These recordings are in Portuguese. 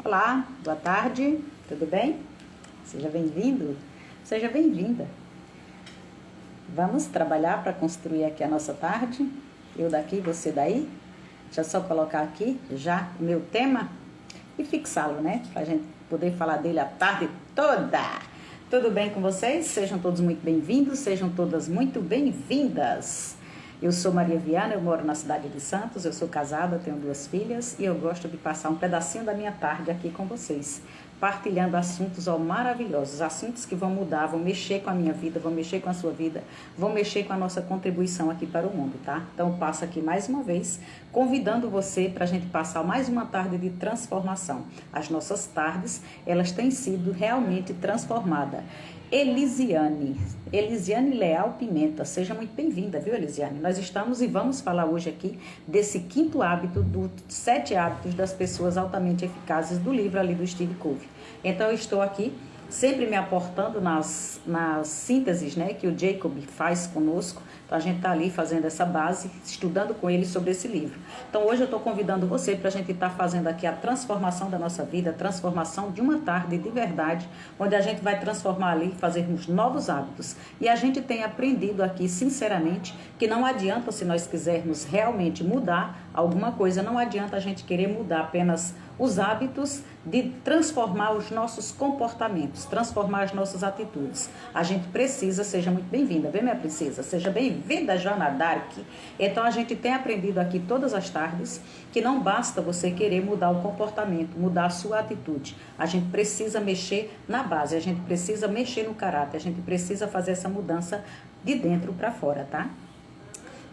Olá, boa tarde, tudo bem? Seja bem-vindo, seja bem-vinda. Vamos trabalhar para construir aqui a nossa tarde. Eu daqui, você daí. Deixa eu só colocar aqui já o meu tema e fixá-lo, né? Para a gente poder falar dele a tarde toda. Tudo bem com vocês? Sejam todos muito bem-vindos, sejam todas muito bem-vindas. Eu sou Maria Viana, eu moro na cidade de Santos, eu sou casada, tenho 2 filhas e eu gosto de passar um pedacinho da minha tarde aqui com vocês, partilhando assuntos maravilhosos, assuntos que vão mudar, vão mexer com a minha vida, vão mexer com a sua vida, vão mexer com a nossa contribuição aqui para o mundo, tá? Então eu passo aqui mais uma vez, convidando você para a gente passar mais uma tarde de transformação. As nossas tardes, elas têm sido realmente transformadas. Elisiane Leal Pimenta, seja muito bem-vinda, viu, Elisiane? Nós estamos e vamos falar hoje aqui desse 5º hábito, dos 7 hábitos das pessoas altamente eficazes do livro ali do Steve Covey. Então eu estou aqui sempre me aportando nas sínteses, né, que o Jacob faz conosco. Então a gente está ali fazendo essa base, estudando com ele sobre esse livro. Então hoje eu estou convidando você para a gente estar fazendo aqui a transformação da nossa vida, a transformação de uma tarde de verdade, onde a gente vai transformar ali, fazermos novos hábitos. E a gente tem aprendido aqui, sinceramente, que não adianta, se nós quisermos realmente mudar alguma coisa, não adianta a gente querer mudar apenas os hábitos, de transformar os nossos comportamentos, transformar as nossas atitudes. A gente precisa, seja muito bem-vinda, vem minha princesa, seja bem-vinda, Joana Dark. Então a gente tem aprendido aqui todas as tardes que não basta você querer mudar o comportamento, mudar a sua atitude. A gente precisa mexer na base, a gente precisa mexer no caráter, a gente precisa fazer essa mudança de dentro para fora, tá?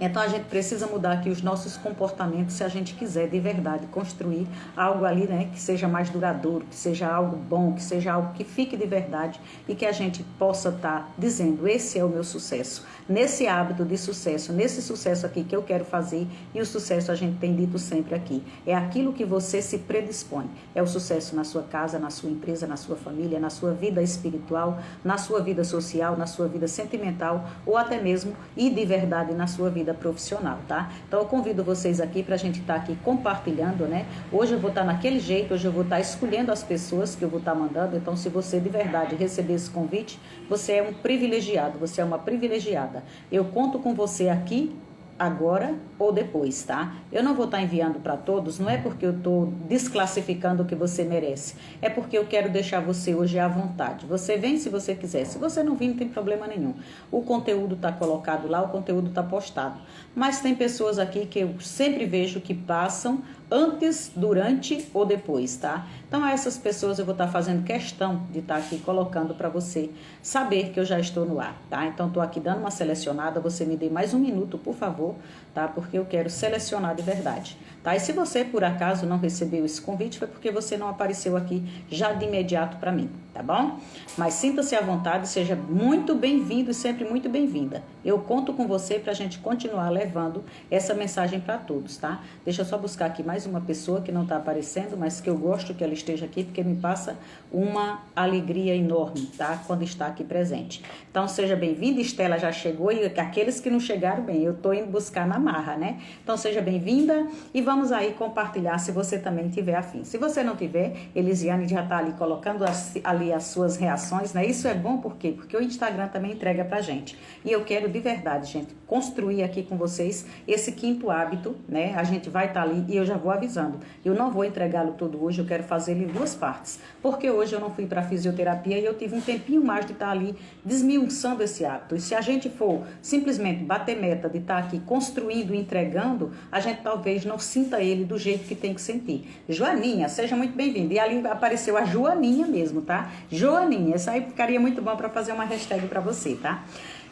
Então a gente precisa mudar aqui os nossos comportamentos se a gente quiser de verdade construir algo ali, né, que seja mais duradouro, que seja algo bom, que seja algo que fique de verdade e que a gente possa estar dizendo, esse é o meu sucesso, nesse hábito de sucesso, nesse sucesso aqui que eu quero fazer. E o sucesso a gente tem dito sempre aqui, é aquilo que você se predispõe, é o sucesso na sua casa, na sua empresa, na sua família, na sua vida espiritual, na sua vida social, na sua vida sentimental ou até mesmo e de verdade na sua vida profissional, tá? Então eu convido vocês aqui para a gente estar aqui compartilhando, né? Hoje eu vou estar naquele jeito, hoje eu vou estar escolhendo as pessoas que eu vou estar mandando. Então se você de verdade receber esse convite, você é um privilegiado, você é uma privilegiada. Eu conto com você aqui agora ou depois, tá? Eu não vou estar enviando para todos, não é porque eu estou desclassificando o que você merece, é porque eu quero deixar você hoje à vontade. Você vem se você quiser, se você não vir não tem problema nenhum. O conteúdo está colocado lá, o conteúdo está postado. Mas tem pessoas aqui que eu sempre vejo que passam antes, durante ou depois, tá? Então a essas pessoas eu vou estar fazendo questão de estar aqui colocando para você saber que eu já estou no ar, tá? Então estou aqui dando uma selecionada, você me dê mais um minuto, por favor, tá? Porque eu quero selecionar de verdade, tá? E se você por acaso não recebeu esse convite, foi porque você não apareceu aqui já de imediato para mim, tá bom? Mas sinta-se à vontade, seja muito bem-vindo e sempre muito bem-vinda. Eu conto com você para a gente continuar levando essa mensagem para todos, tá? Deixa eu só buscar aqui mais uma pessoa que não está aparecendo, mas que eu gosto que ela esteja aqui, porque me passa uma alegria enorme, tá? Quando está aqui presente. Então, seja bem-vinda. Estela já chegou e aqueles que não chegaram bem, eu estou indo buscar na marra, né? Então, seja bem-vinda e vamos aí compartilhar se você também tiver afim. Se você não tiver, Elisiane já está ali colocando ali as suas reações, né? Isso é bom por quê? Porque o Instagram também entrega pra gente. E eu quero de verdade, gente, construir aqui com vocês esse 5º hábito, né? A gente vai estar ali e eu já vou avisando. Eu não vou entregá-lo todo hoje, eu quero fazer ele em 2 partes. Porque hoje eu não fui para fisioterapia e eu tive um tempinho mais de estar ali desmiuçando esse hábito. E se a gente for simplesmente bater meta de estar aqui construindo e entregando, a gente talvez não sinta ele do jeito que tem que sentir. Joaninha, seja muito bem-vinda. E ali apareceu a Joaninha mesmo, tá? Joaninha, essa aí ficaria muito bom para fazer uma hashtag para você, tá?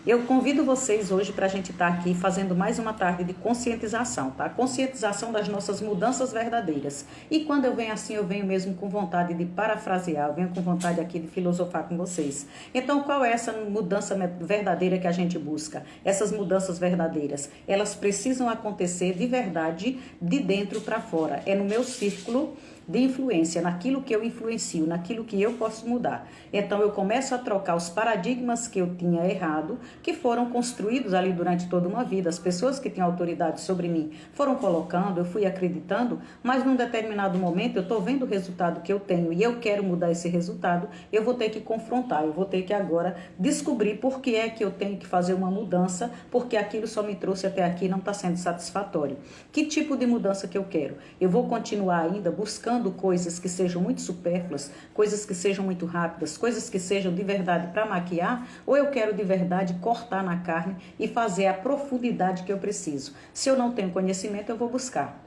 Eu convido vocês hoje para a gente estar aqui fazendo mais uma tarde de conscientização, tá? Conscientização das nossas mudanças verdadeiras. E quando eu venho assim, eu venho mesmo com vontade de parafrasear, eu venho com vontade aqui de filosofar com vocês. Então, qual é essa mudança verdadeira que a gente busca? Essas mudanças verdadeiras, elas precisam acontecer de verdade, de dentro para fora. É no meu círculo de influência naquilo que eu influencio, naquilo que eu posso mudar. Então eu começo a trocar os paradigmas que eu tinha errado, que foram construídos ali durante toda uma vida. As pessoas que tinham autoridade sobre mim foram colocando, eu fui acreditando, mas num determinado momento eu estou vendo o resultado que eu tenho e eu quero mudar esse resultado, eu vou ter que confrontar, eu vou ter que agora descobrir por que é que eu tenho que fazer uma mudança, porque aquilo só me trouxe até aqui e não está sendo satisfatório. Que tipo de mudança que eu quero? Eu vou continuar ainda buscando coisas que sejam muito supérfluas, coisas que sejam muito rápidas, coisas que sejam de verdade para maquiar, ou eu quero de verdade cortar na carne e fazer a profundidade que eu preciso? Se eu não tenho conhecimento, eu vou buscar.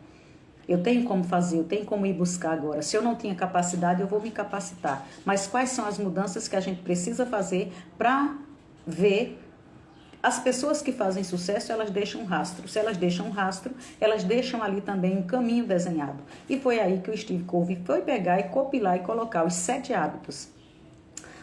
Eu tenho como fazer, eu tenho como ir buscar agora. Se eu não tinha capacidade, eu vou me capacitar. Mas quais são as mudanças que a gente precisa fazer para ver? As pessoas que fazem sucesso, elas deixam um rastro. Se elas deixam um rastro, elas deixam ali também um caminho desenhado. E foi aí que o Steve Covey foi pegar e copilar e colocar os 7 hábitos.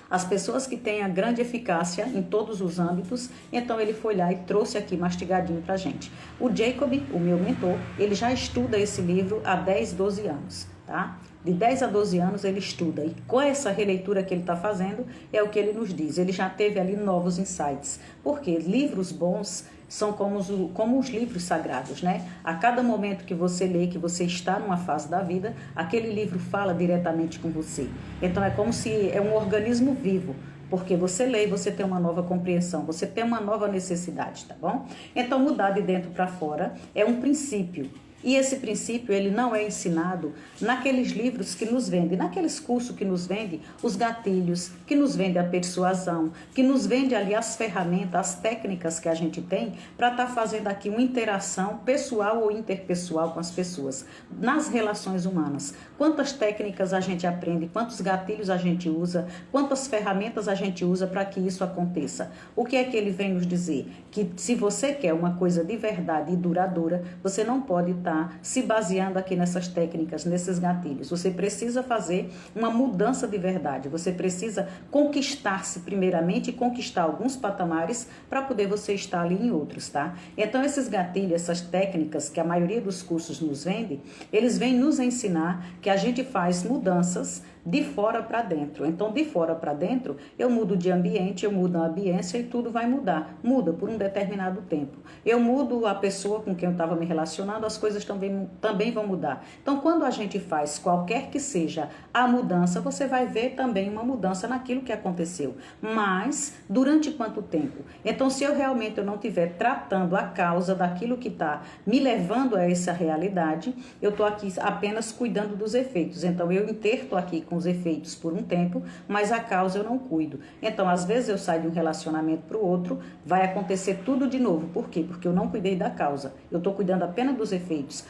As pessoas que têm a grande eficácia em todos os âmbitos, então ele foi lá e trouxe aqui mastigadinho pra gente. O Jacob, o meu mentor, ele já estuda esse livro há 10, 12 anos, tá? De 10 a 12 anos ele estuda e com essa releitura que ele está fazendo é o que ele nos diz. Ele já teve ali novos insights, porque livros bons são como os livros sagrados, né? A cada momento que você lê, que você está numa fase da vida, aquele livro fala diretamente com você. Então é como se é um organismo vivo, porque você lê e você tem uma nova compreensão, você tem uma nova necessidade, tá bom? Então mudar de dentro para fora é um princípio. E esse princípio, ele não é ensinado naqueles livros que nos vendem, naqueles cursos que nos vendem os gatilhos, que nos vende a persuasão, que nos vende ali as ferramentas, as técnicas que a gente tem para estar fazendo aqui uma interação pessoal ou interpessoal com as pessoas, nas relações humanas. Quantas técnicas a gente aprende, quantos gatilhos a gente usa, quantas ferramentas a gente usa para que isso aconteça. O que é que ele vem nos dizer? Que se você quer uma coisa de verdade e duradoura, você não pode estar se baseando aqui nessas técnicas, nesses gatilhos. Você precisa fazer uma mudança de verdade. Você precisa conquistar-se primeiramente e conquistar alguns patamares para poder você estar ali em outros, tá? Então, esses gatilhos, essas técnicas que a maioria dos cursos nos vende, eles vêm nos ensinar que a gente faz mudanças de fora para dentro. Então, de fora para dentro, eu mudo de ambiente, eu mudo a ambiência e tudo vai mudar. Muda por um determinado tempo. Eu mudo a pessoa com quem eu estava me relacionando, as coisas também vão mudar. Então, quando a gente faz qualquer que seja a mudança, você vai ver também uma mudança naquilo que aconteceu. Mas, durante quanto tempo? Então, se eu realmente não estiver tratando a causa daquilo que está me levando a essa realidade, eu estou aqui apenas cuidando dos efeitos. Então, eu interto aqui com os efeitos por um tempo, mas a causa eu não cuido. Então, às vezes eu saio de um relacionamento para o outro, vai acontecer tudo de novo. Por quê? Porque eu não cuidei da causa. Eu estou cuidando apenas dos efeitos.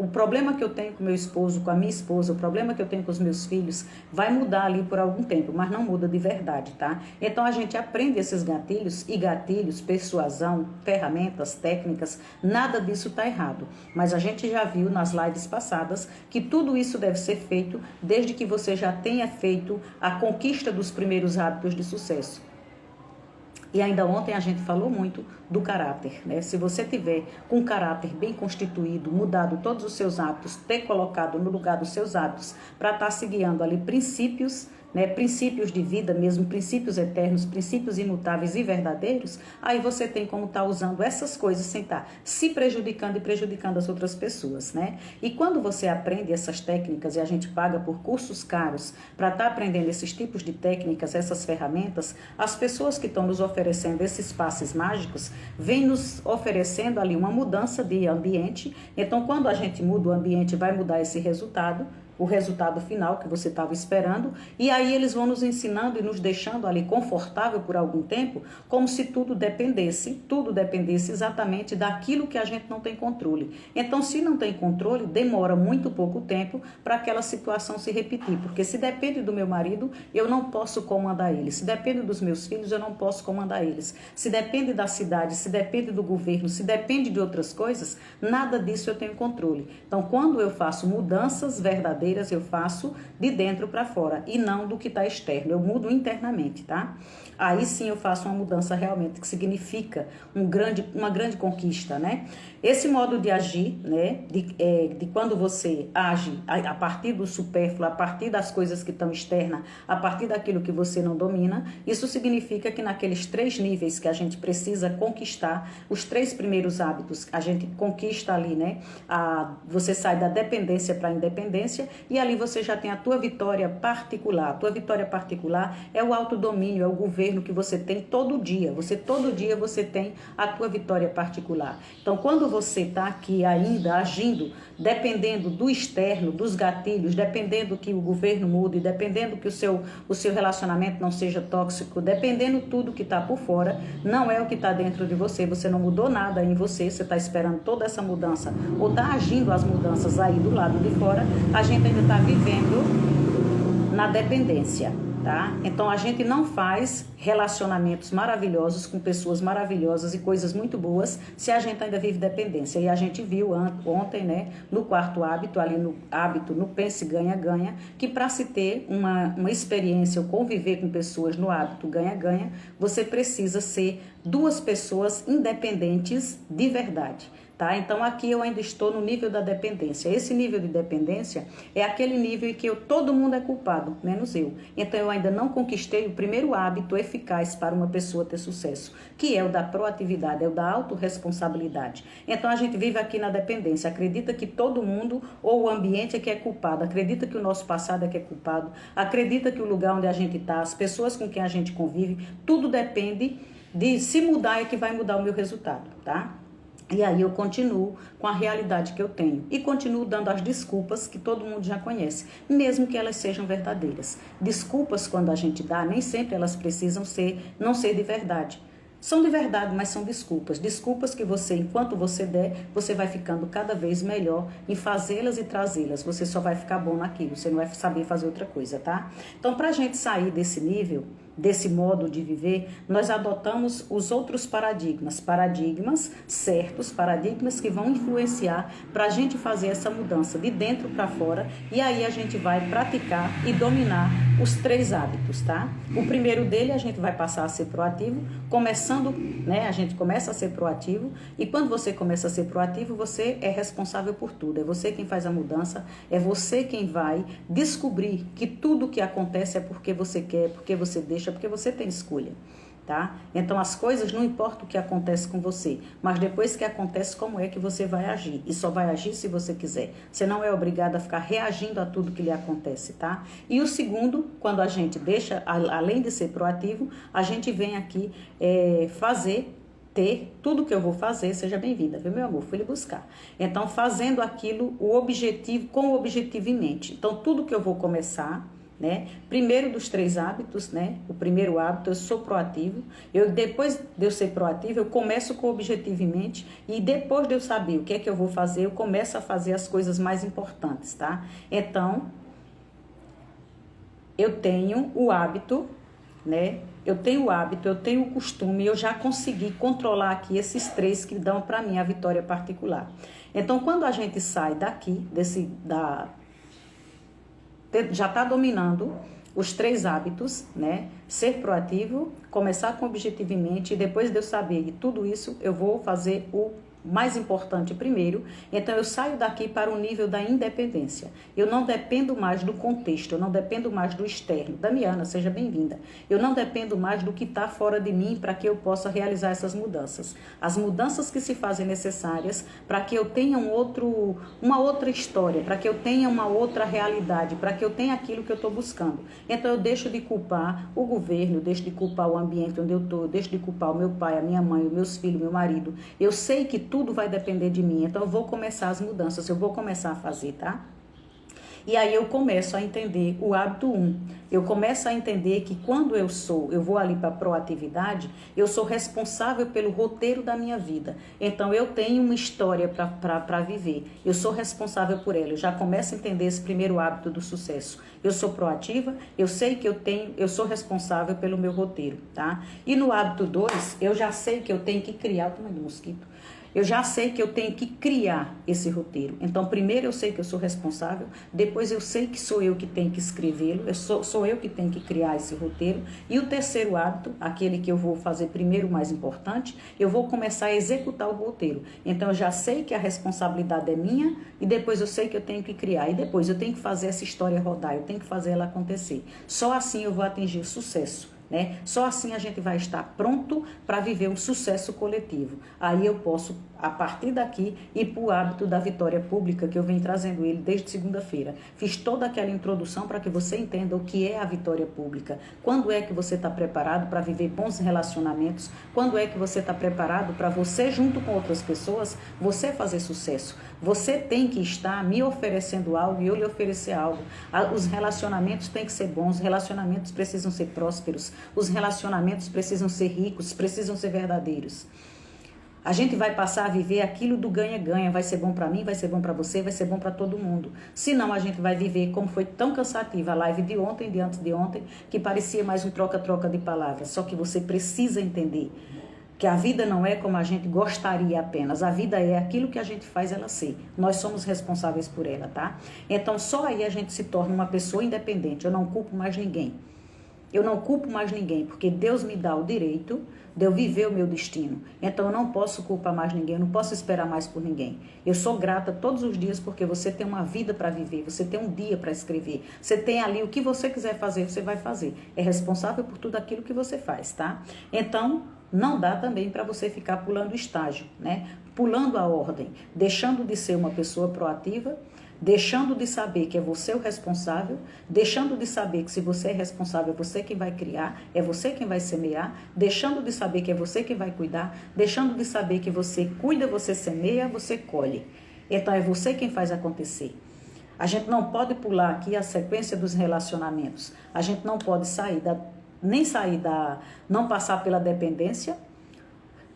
O problema que eu tenho com meu esposo, com a minha esposa, o problema que eu tenho com os meus filhos, vai mudar ali por algum tempo, mas não muda de verdade, tá? Então, a gente aprende esses gatilhos e gatilhos, persuasão, ferramentas, técnicas, nada disso está errado. Mas a gente já viu nas lives passadas que tudo isso deve ser feito desde que você já tenha feito a conquista dos primeiros hábitos de sucesso. E ainda ontem a gente falou muito do caráter, né? Se você tiver com um caráter bem constituído, mudado todos os seus hábitos, ter colocado no lugar dos seus hábitos para estar se guiando ali princípios, né, princípios de vida mesmo, princípios eternos, princípios imutáveis e verdadeiros, aí você tem como estar usando essas coisas sem estar se prejudicando e prejudicando as outras pessoas, né? E quando você aprende essas técnicas e a gente paga por cursos caros para estar aprendendo esses tipos de técnicas, essas ferramentas, as pessoas que estão nos oferecendo esses passes mágicos vêm nos oferecendo ali uma mudança de ambiente. Então, quando a gente muda o ambiente, vai mudar esse resultado, o resultado final que você estava esperando, e aí eles vão nos ensinando e nos deixando ali confortável por algum tempo, como se tudo dependesse exatamente daquilo que a gente não tem controle. Então, se não tem controle, demora muito pouco tempo para aquela situação se repetir, porque se depende do meu marido, eu não posso comandar ele. Se depende dos meus filhos, eu não posso comandar eles. Se depende da cidade, se depende do governo, se depende de outras coisas, nada disso eu tenho controle. Então, quando eu faço mudanças verdadeiras, verdadeiras, eu faço de dentro para fora e não do que está externo. Eu mudo internamente, tá? Aí sim eu faço uma mudança realmente que significa uma grande conquista, né? Esse modo de agir, né? De quando você age a partir do supérfluo, a partir das coisas que estão externas, a partir daquilo que você não domina, isso significa que naqueles 3 níveis que a gente precisa conquistar, os 3 primeiros hábitos, a gente conquista ali, né? Você sai da dependência para a independência e ali você já tem a tua vitória particular. A tua vitória particular é o autodomínio, é o governo que você tem todo dia. Todo dia você tem a tua vitória particular. Então, quando você está aqui ainda agindo, dependendo do externo, dos gatilhos, dependendo que o governo mude, dependendo que o seu relacionamento não seja tóxico, dependendo tudo que está por fora, não é o que está dentro de você. Você não mudou nada em você, você está esperando toda essa mudança ou está agindo as mudanças aí do lado de fora, a gente ainda está vivendo na dependência. Tá? Então a gente não faz relacionamentos maravilhosos com pessoas maravilhosas e coisas muito boas se a gente ainda vive dependência. E a gente viu ontem, né, no 4º hábito, ali no hábito, no pense ganha-ganha, que para se ter uma experiência ou conviver com pessoas no hábito ganha-ganha, você precisa ser 2 pessoas independentes de verdade. Tá? Então aqui eu ainda estou no nível da dependência. Esse nível de dependência é aquele nível em que todo mundo é culpado, menos eu. Então eu ainda não conquistei o primeiro hábito eficaz para uma pessoa ter sucesso, que é o da proatividade, é o da autorresponsabilidade. Então a gente vive aqui na dependência, acredita que todo mundo ou o ambiente é que é culpado, acredita que o nosso passado é que é culpado, acredita que o lugar onde a gente está, as pessoas com quem a gente convive, tudo depende de se mudar é que vai mudar o meu resultado, tá? E aí eu continuo com a realidade que eu tenho e continuo dando as desculpas que todo mundo já conhece, mesmo que elas sejam verdadeiras. Desculpas, quando a gente dá, nem sempre elas precisam não ser de verdade. São de verdade, mas são desculpas. Desculpas que você, enquanto você der, você vai ficando cada vez melhor em fazê-las e trazê-las. Você só vai ficar bom naquilo, você não vai saber fazer outra coisa, tá? Então, pra gente sair desse nível, desse modo de viver, nós adotamos os outros paradigmas certos, paradigmas que vão influenciar para a gente fazer essa mudança de dentro para fora, e aí a gente vai praticar e dominar os 3 hábitos, tá? O primeiro dele a gente vai passar a ser proativo, começando, né? A gente começa a ser proativo, e quando você começa a ser proativo, você é responsável por tudo, é você quem faz a mudança, é você quem vai descobrir que tudo que acontece é porque você quer, porque você deixa, porque você tem escolha, tá? Então as coisas, não importa o que acontece com você, mas depois que acontece, como é que você vai agir, e só vai agir se você quiser. Você não é obrigado a ficar reagindo a tudo que lhe acontece, tá? E o segundo, quando a gente deixa, além de ser proativo, a gente vem aqui ter tudo que eu vou fazer, seja bem-vinda, viu, meu amor? Fui lhe buscar. Então, fazendo aquilo, com o objetivo em mente. Então, tudo que eu vou começar, né? Primeiro dos 3 hábitos, né? O primeiro hábito, eu sou proativo. Depois de eu ser proativo, eu começo com o objetivo em mente, e depois de eu saber o que é que eu vou fazer, eu começo a fazer as coisas mais importantes, tá? Então, eu tenho o hábito, né? Eu tenho o costume, eu já consegui controlar aqui esses 3 que dão para mim a vitória particular. Então, quando a gente sai daqui, já está dominando os 3 hábitos, né? Ser proativo, começar com objetivo em mente, e depois de eu saber de tudo isso, eu vou fazer o mais importante primeiro. Então eu saio daqui para o nível da independência. Eu não dependo mais do contexto, eu não dependo mais do externo. Damiana, seja bem-vinda. Eu não dependo mais do que está fora de mim para que eu possa realizar essas mudanças. As mudanças que se fazem necessárias para que eu tenha uma outra história, para que eu tenha uma outra realidade, para que eu tenha aquilo que eu estou buscando. Então eu deixo de culpar o governo, eu deixo de culpar o ambiente onde eu estou, eu deixo de culpar o meu pai, a minha mãe, os meus filhos, meu marido. Eu sei que tudo vai depender de mim, então eu vou começar as mudanças, eu vou começar a fazer, tá? E aí eu começo a entender o hábito 1. Eu começo a entender que quando eu vou ali para a proatividade, eu sou responsável pelo roteiro da minha vida. Então eu tenho uma história para viver. Eu sou responsável por ela. Eu já começo a entender esse primeiro hábito do sucesso. Eu sou proativa, eu sei que eu sou responsável pelo meu roteiro, tá? E no hábito 2, eu já sei que eu tenho que criar o tamanho do mosquito. Eu já sei que eu tenho que criar esse roteiro. Então, primeiro eu sei que eu sou responsável, depois eu sei que sou eu que tenho que escrevê-lo, sou eu que tenho que criar esse roteiro. E o terceiro hábito, aquele que eu vou fazer primeiro, o mais importante, eu vou começar a executar o roteiro. Então, eu já sei que a responsabilidade é minha e depois eu sei que eu tenho que criar. E depois eu tenho que fazer essa história rodar, eu tenho que fazer ela acontecer. Só assim eu vou atingir o sucesso. Né? Só assim a gente vai estar pronto para viver um sucesso coletivo. Aí eu posso, a partir daqui, ir para o hábito da vitória pública, que eu venho trazendo ele desde segunda-feira. Fiz toda aquela introdução para que você entenda o que é a vitória pública. Quando é que você está preparado para viver bons relacionamentos? Quando é que você está preparado para você, junto com outras pessoas, você fazer sucesso? Você tem que estar me oferecendo algo e eu lhe oferecer algo. Os relacionamentos têm que ser bons, os relacionamentos precisam ser prósperos, os relacionamentos precisam ser ricos, precisam ser verdadeiros. A gente vai passar a viver aquilo do ganha-ganha, vai ser bom para mim, vai ser bom para você, vai ser bom para todo mundo. Senão a gente vai viver como foi tão cansativa a live de ontem, de antes de ontem, que parecia mais um troca-troca de palavras. Só que você precisa entender que a vida não é como a gente gostaria apenas. A vida é aquilo que a gente faz ela ser. Nós somos responsáveis por ela, tá? Então só aí a gente se torna uma pessoa independente. Eu não culpo mais ninguém. Eu não culpo mais ninguém, porque Deus me dá o direito de eu viver o meu destino. Então eu não posso culpar mais ninguém, eu não posso esperar mais por ninguém. Eu sou grata todos os dias porque você tem uma vida para viver, você tem um dia para escrever, você tem ali o que você quiser fazer, você vai fazer. É responsável por tudo aquilo que você faz, tá? Então, não dá também para você ficar pulando estágio, né? Pulando a ordem, deixando de ser uma pessoa proativa, deixando de saber que é você o responsável, deixando de saber que se você é responsável, é você quem vai criar, é você quem vai semear, deixando de saber que é você quem vai cuidar, deixando de saber que você cuida, você semeia, você colhe. Então é você quem faz acontecer. A gente não pode pular aqui a sequência dos relacionamentos. A gente não pode não passar pela dependência,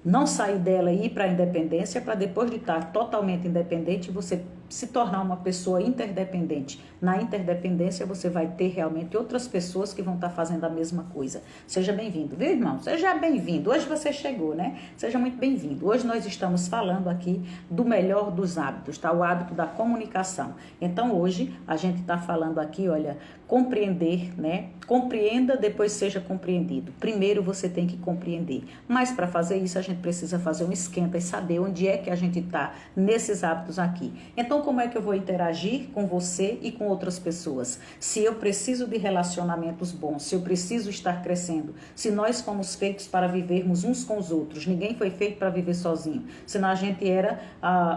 não sair dela e ir para a independência, para depois de estar totalmente independente, você se tornar uma pessoa interdependente. Na interdependência, você vai ter realmente outras pessoas que vão estar fazendo a mesma coisa. Seja bem-vindo, viu, irmão? Seja bem-vindo. Hoje você chegou, né? Seja muito bem-vindo. Hoje nós estamos falando aqui do melhor dos hábitos, tá? O hábito da comunicação. Então, hoje, a gente está falando aqui, olha, compreender, né? Compreenda, depois seja compreendido. Primeiro você tem que compreender. Mas para fazer isso, a gente precisa fazer um esquenta e saber onde é que a gente está nesses hábitos aqui. Então, como é que eu vou interagir com você e com outras pessoas? Se eu preciso de relacionamentos bons, se eu preciso estar crescendo, se nós fomos feitos para vivermos uns com os outros, ninguém foi feito para viver sozinho, senão a gente era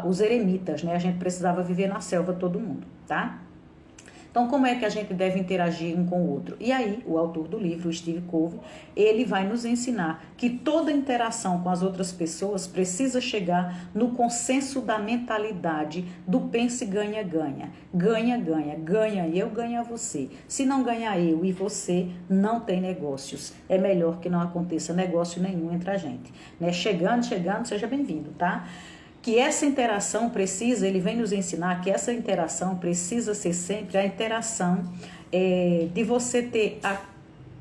os eremitas, né? A gente precisava viver na selva todo mundo, tá? Então, como é que a gente deve interagir um com o outro? E aí, o autor do livro, o Steve Covey, ele vai nos ensinar que toda interação com as outras pessoas precisa chegar no consenso da mentalidade do pense ganha-ganha. Ganha-ganha, ganha eu, ganha você. Se não ganhar eu e você, não tem negócios. É melhor que não aconteça negócio nenhum entre a gente. Né? Chegando, seja bem-vindo, tá? Que essa interação precisa, ele vem nos ensinar que essa interação precisa ser sempre a interação de você ter a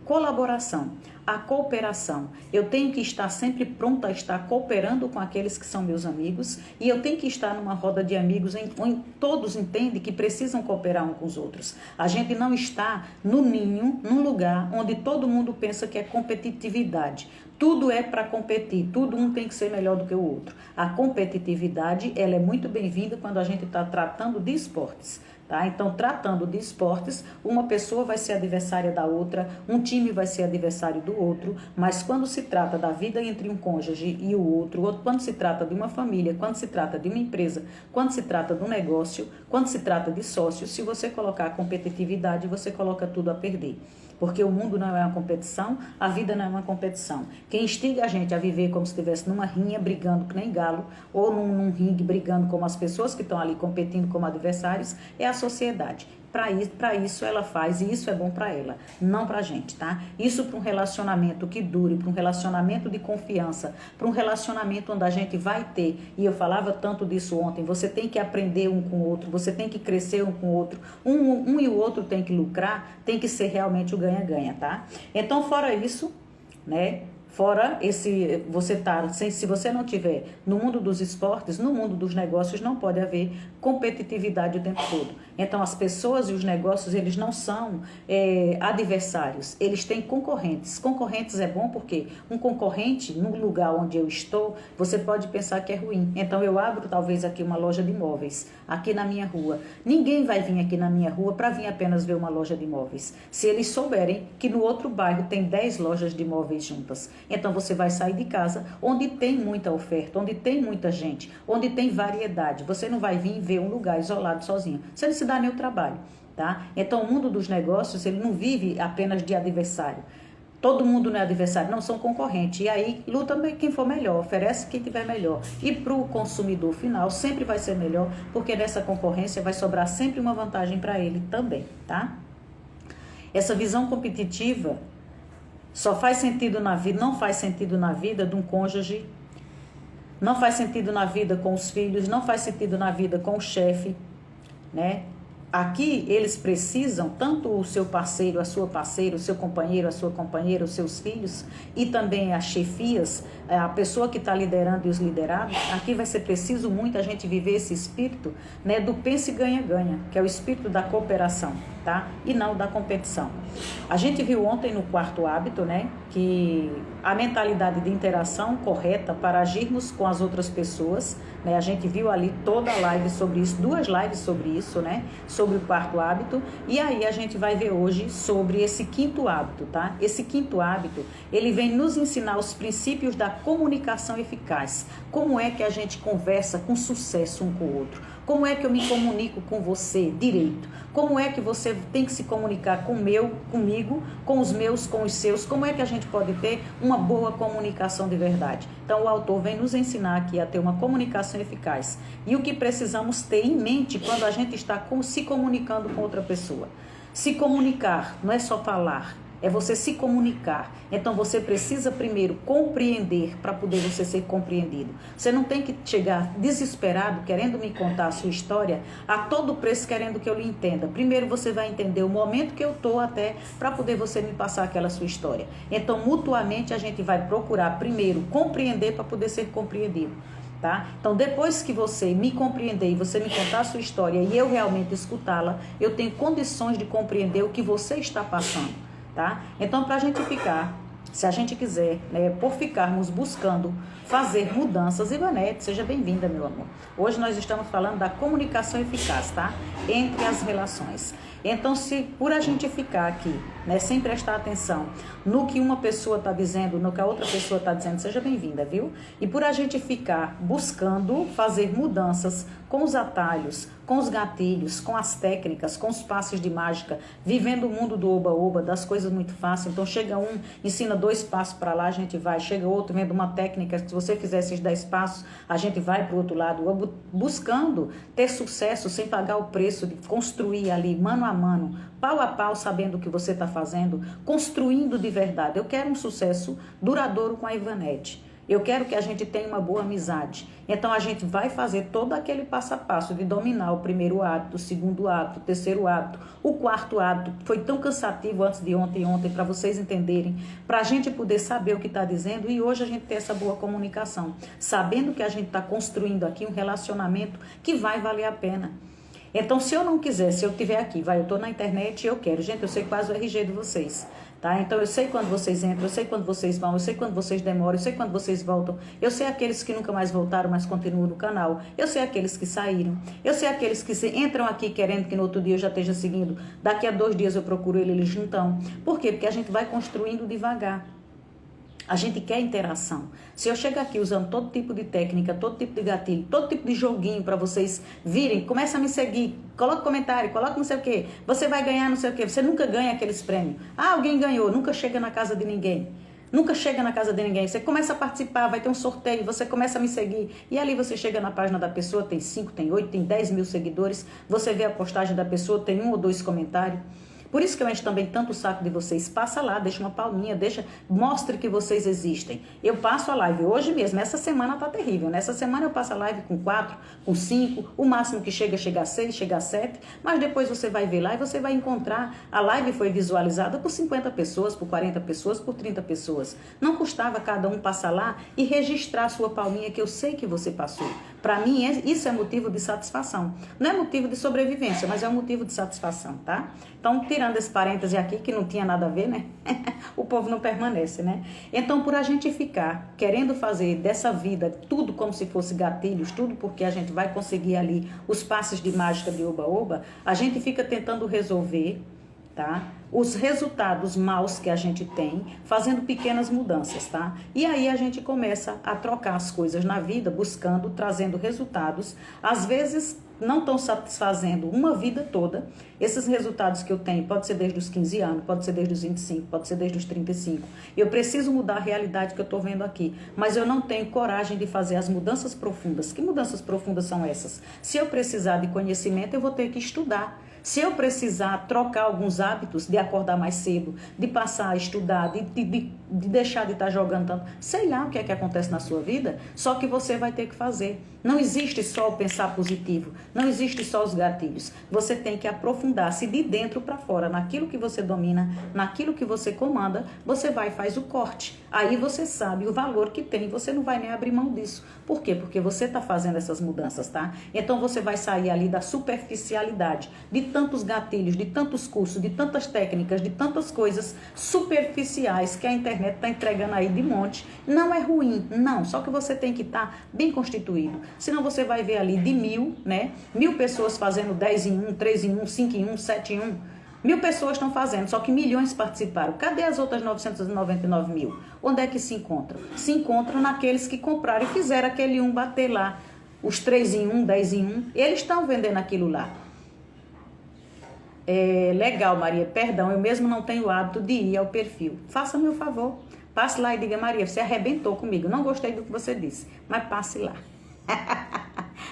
colaboração, a cooperação. Eu tenho que estar sempre pronta a estar cooperando com aqueles que são meus amigos e eu tenho que estar numa roda de amigos onde todos entendem que precisam cooperar uns com os outros. A gente não está no ninho, num lugar onde todo mundo pensa que é competitividade. Tudo é para competir, tudo um tem que ser melhor do que o outro. A competitividade, ela é muito bem-vinda quando a gente está tratando de esportes. Tá? Então, tratando de esportes, uma pessoa vai ser adversária da outra, um time vai ser adversário do outro, mas quando se trata da vida entre um cônjuge e o outro, quando se trata de uma família, quando se trata de uma empresa, quando se trata de um negócio, quando se trata de sócios, se você colocar a competitividade, você coloca tudo a perder. Porque o mundo não é uma competição, a vida não é uma competição. Quem instiga a gente a viver como se estivesse numa rinha brigando que nem galo, ou num ringue brigando como as pessoas que estão ali competindo como adversários, é a sociedade. Para isso ela faz, e isso é bom para ela, não para a gente, tá? Isso para um relacionamento que dure, para um relacionamento de confiança, para um relacionamento onde a gente vai ter, e eu falava tanto disso ontem, você tem que aprender um com o outro, você tem que crescer um com o outro, um e o outro tem que lucrar, tem que ser realmente o ganha-ganha, tá? Então, fora isso, né? Fora esse, se você não tiver no mundo dos esportes, no mundo dos negócios, não pode haver competitividade o tempo todo. Então, as pessoas e os negócios, eles não são adversários, eles têm concorrentes. Concorrentes é bom porque um concorrente, no lugar onde eu estou, você pode pensar que é ruim. Então, eu abro talvez aqui uma loja de imóveis, aqui na minha rua. Ninguém vai vir aqui na minha rua para vir apenas ver uma loja de imóveis. Se eles souberem que no outro bairro tem 10 lojas de imóveis juntas. Então, você vai sair de casa onde tem muita oferta, onde tem muita gente, onde tem variedade. Você não vai vir ver um lugar isolado sozinho. Você não se dá nem o trabalho, tá? Então, o mundo dos negócios, ele não vive apenas de adversário. Todo mundo não é adversário, não, são concorrentes. E aí, luta quem for melhor, oferece quem tiver melhor. E para o consumidor final, sempre vai ser melhor, porque nessa concorrência vai sobrar sempre uma vantagem para ele também, tá? Essa visão competitiva só faz sentido na vida, não faz sentido na vida de um cônjuge, não faz sentido na vida com os filhos, não faz sentido na vida com o chefe, né? Aqui eles precisam, tanto o seu parceiro, a sua parceira, o seu companheiro, a sua companheira, os seus filhos e também as chefias, a pessoa que está liderando e os liderados. Aqui vai ser preciso muito a gente viver esse espírito, né, do pense ganha-ganha, que é o espírito da cooperação, tá? E não da competição. A gente viu ontem no quarto hábito, né, que a mentalidade de interação correta para agirmos com as outras pessoas, né? A gente viu ali toda a live sobre isso, 2 lives sobre isso, né? Sobre o quarto hábito, e aí a gente vai ver hoje sobre esse quinto hábito, tá? Esse quinto hábito, ele vem nos ensinar os princípios da comunicação eficaz. Como é que a gente conversa com sucesso um com o outro? Como é que eu me comunico com você direito? Como é que você tem que se comunicar comigo, com os meus, com os seus? Como é que a gente pode ter uma boa comunicação de verdade? Então, o autor vem nos ensinar aqui a ter uma comunicação eficaz. E o que precisamos ter em mente quando a gente está se comunicando com outra pessoa? Se comunicar não é só falar. É você se comunicar. Então, você precisa primeiro compreender para poder você ser compreendido. Você não tem que chegar desesperado, querendo me contar a sua história, a todo preço querendo que eu lhe entenda. Primeiro, você vai entender o momento que eu estou até para poder você me passar aquela sua história. Então, mutuamente, a gente vai procurar primeiro compreender para poder ser compreendido. Tá? Então, depois que você me compreender e você me contar a sua história e eu realmente escutá-la, eu tenho condições de compreender o que você está passando. Tá? Então, para a gente ficar, se a gente quiser, né, por ficarmos buscando fazer mudanças, Ivanete, seja bem-vinda, meu amor. Hoje nós estamos falando da comunicação eficaz, tá? Entre as relações. Então, se por a gente ficar aqui, né, sem prestar atenção no que uma pessoa está dizendo, no que a outra pessoa está dizendo, seja bem-vinda, viu? E por a gente ficar buscando fazer mudanças com os atalhos, com os gatilhos, com as técnicas, com os passos de mágica, vivendo o mundo do oba-oba, das coisas muito fáceis. Então, chega um, ensina 2 passos para lá, a gente vai. Chega outro, vendo uma técnica, se você fizer esses 10 passos, a gente vai para o outro lado, buscando ter sucesso sem pagar o preço de construir ali, mano a mano, pau a pau, sabendo o que você está fazendo, construindo de verdade. Eu quero um sucesso duradouro com a Ivanete. Eu quero que a gente tenha uma boa amizade. Então, a gente vai fazer todo aquele passo a passo de dominar o primeiro hábito, o segundo hábito, o terceiro hábito, o quarto hábito. Foi tão cansativo antes de ontem, para vocês entenderem, para a gente poder saber o que está dizendo e hoje a gente ter essa boa comunicação, sabendo que a gente está construindo aqui um relacionamento que vai valer a pena. Então, se eu não quiser, se eu estiver aqui, eu estou na internet e eu quero. Gente, eu sei quase o RG de vocês, tá? Então, eu sei quando vocês entram, eu sei quando vocês vão, eu sei quando vocês demoram, eu sei quando vocês voltam. Eu sei aqueles que nunca mais voltaram, mas continuam no canal. Eu sei aqueles que saíram. Eu sei aqueles que entram aqui querendo que no outro dia eu já esteja seguindo. Daqui a 2 dias eu procuro eles juntão. Por quê? Porque a gente vai construindo devagar. A gente quer interação. Se eu chegar aqui usando todo tipo de técnica, todo tipo de gatilho, todo tipo de joguinho para vocês virem, começa a me seguir, coloca comentário, coloca não sei o quê, você vai ganhar não sei o quê, você nunca ganha aqueles prêmios. Ah, alguém ganhou, nunca chega na casa de ninguém. Nunca chega na casa de ninguém. Você começa a participar, vai ter um sorteio, você começa a me seguir. E ali você chega na página da pessoa, tem 5, tem 8, tem 10 mil seguidores. Você vê a postagem da pessoa, tem 1 ou 2 comentários. Por isso que eu encho também tanto o saco de vocês. Passa lá, deixa uma palminha, mostre que vocês existem. Eu passo a live hoje mesmo, essa semana tá terrível, né? Essa semana eu passo a live com 4, com 5, o máximo que chega a 6, chega a 7, mas depois você vai ver lá e você vai encontrar, a live foi visualizada por 50 pessoas, por 40 pessoas, por 30 pessoas. Não custava cada um passar lá e registrar a sua palminha, que eu sei que você passou. Para mim, isso é motivo de satisfação. Não é motivo de sobrevivência, mas é um motivo de satisfação, tá? Então, tirando esse parêntese aqui, que não tinha nada a ver, né? O povo não permanece, né? Então, por a gente ficar querendo fazer dessa vida tudo como se fosse gatilhos, tudo porque a gente vai conseguir ali os passes de mágica de oba-oba, a gente fica tentando resolver, tá? Os resultados maus que a gente tem, fazendo pequenas mudanças, tá? E aí a gente começa a trocar as coisas na vida, buscando, trazendo resultados, às vezes não estão satisfazendo uma vida toda. Esses resultados que eu tenho, pode ser desde os 15 anos, pode ser desde os 25, pode ser desde os 35. Eu preciso mudar a realidade que eu estou vendo aqui, mas eu não tenho coragem de fazer as mudanças profundas. Que mudanças profundas são essas? Se eu precisar de conhecimento, eu vou ter que estudar. Se eu precisar trocar alguns hábitos, de acordar mais cedo, de passar a estudar, de deixar de estar jogando tanto, sei lá o que é que acontece na sua vida, só que você vai ter que fazer. Não existe só o pensar positivo, não existe só os gatilhos. Você tem que aprofundar-se de dentro para fora, naquilo que você domina, naquilo que você comanda, você vai e faz o corte. Aí você sabe o valor que tem, você não vai nem abrir mão disso. Por quê? Porque você está fazendo essas mudanças, tá? Então você vai sair ali da superficialidade, de tantos gatilhos, de tantos cursos, de tantas técnicas, de tantas coisas superficiais que a internet está entregando aí de monte. Não é ruim, não, só que você tem que estar bem constituído. Senão você vai ver ali de 1000, né? 1000 pessoas fazendo 10 em 1, 3 em 1, 5 em 1, 7 em 1. 1000 pessoas estão fazendo, só que milhões participaram. Cadê as outras 999 mil? Onde é que se encontram? Se encontram naqueles que compraram e fizeram aquele bater lá. Os 3 em 1, 10 em 1. Eles estão vendendo aquilo lá. Legal, Maria. Perdão, eu mesmo não tenho o hábito de ir ao perfil. Faça-me o favor. Passe lá e diga, Maria, você arrebentou comigo. Não gostei do que você disse, mas passe lá.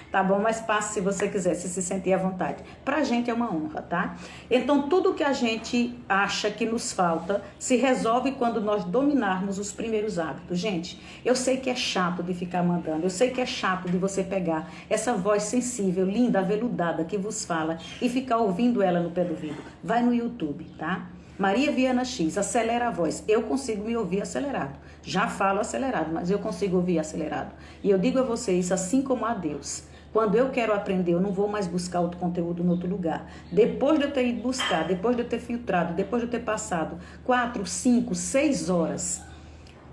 Tá bom? Mas passe se você quiser, se sentir à vontade. Pra gente é uma honra, tá? Então, tudo que a gente acha que nos falta se resolve quando nós dominarmos os primeiros hábitos. Gente, eu sei que é chato de ficar mandando, eu sei que é chato de você pegar essa voz sensível, linda, aveludada que vos fala e ficar ouvindo ela no pé do ouvido. Vai no YouTube, tá? Maria Viana X, acelera a voz. Eu consigo me ouvir acelerado. Já falo acelerado, mas eu consigo ouvir acelerado. E eu digo a vocês, assim como a Deus, quando eu quero aprender, eu não vou mais buscar outro conteúdo em outro lugar. Depois de eu ter ido buscar, depois de eu ter filtrado, depois de eu ter passado 4, 5, 6 horas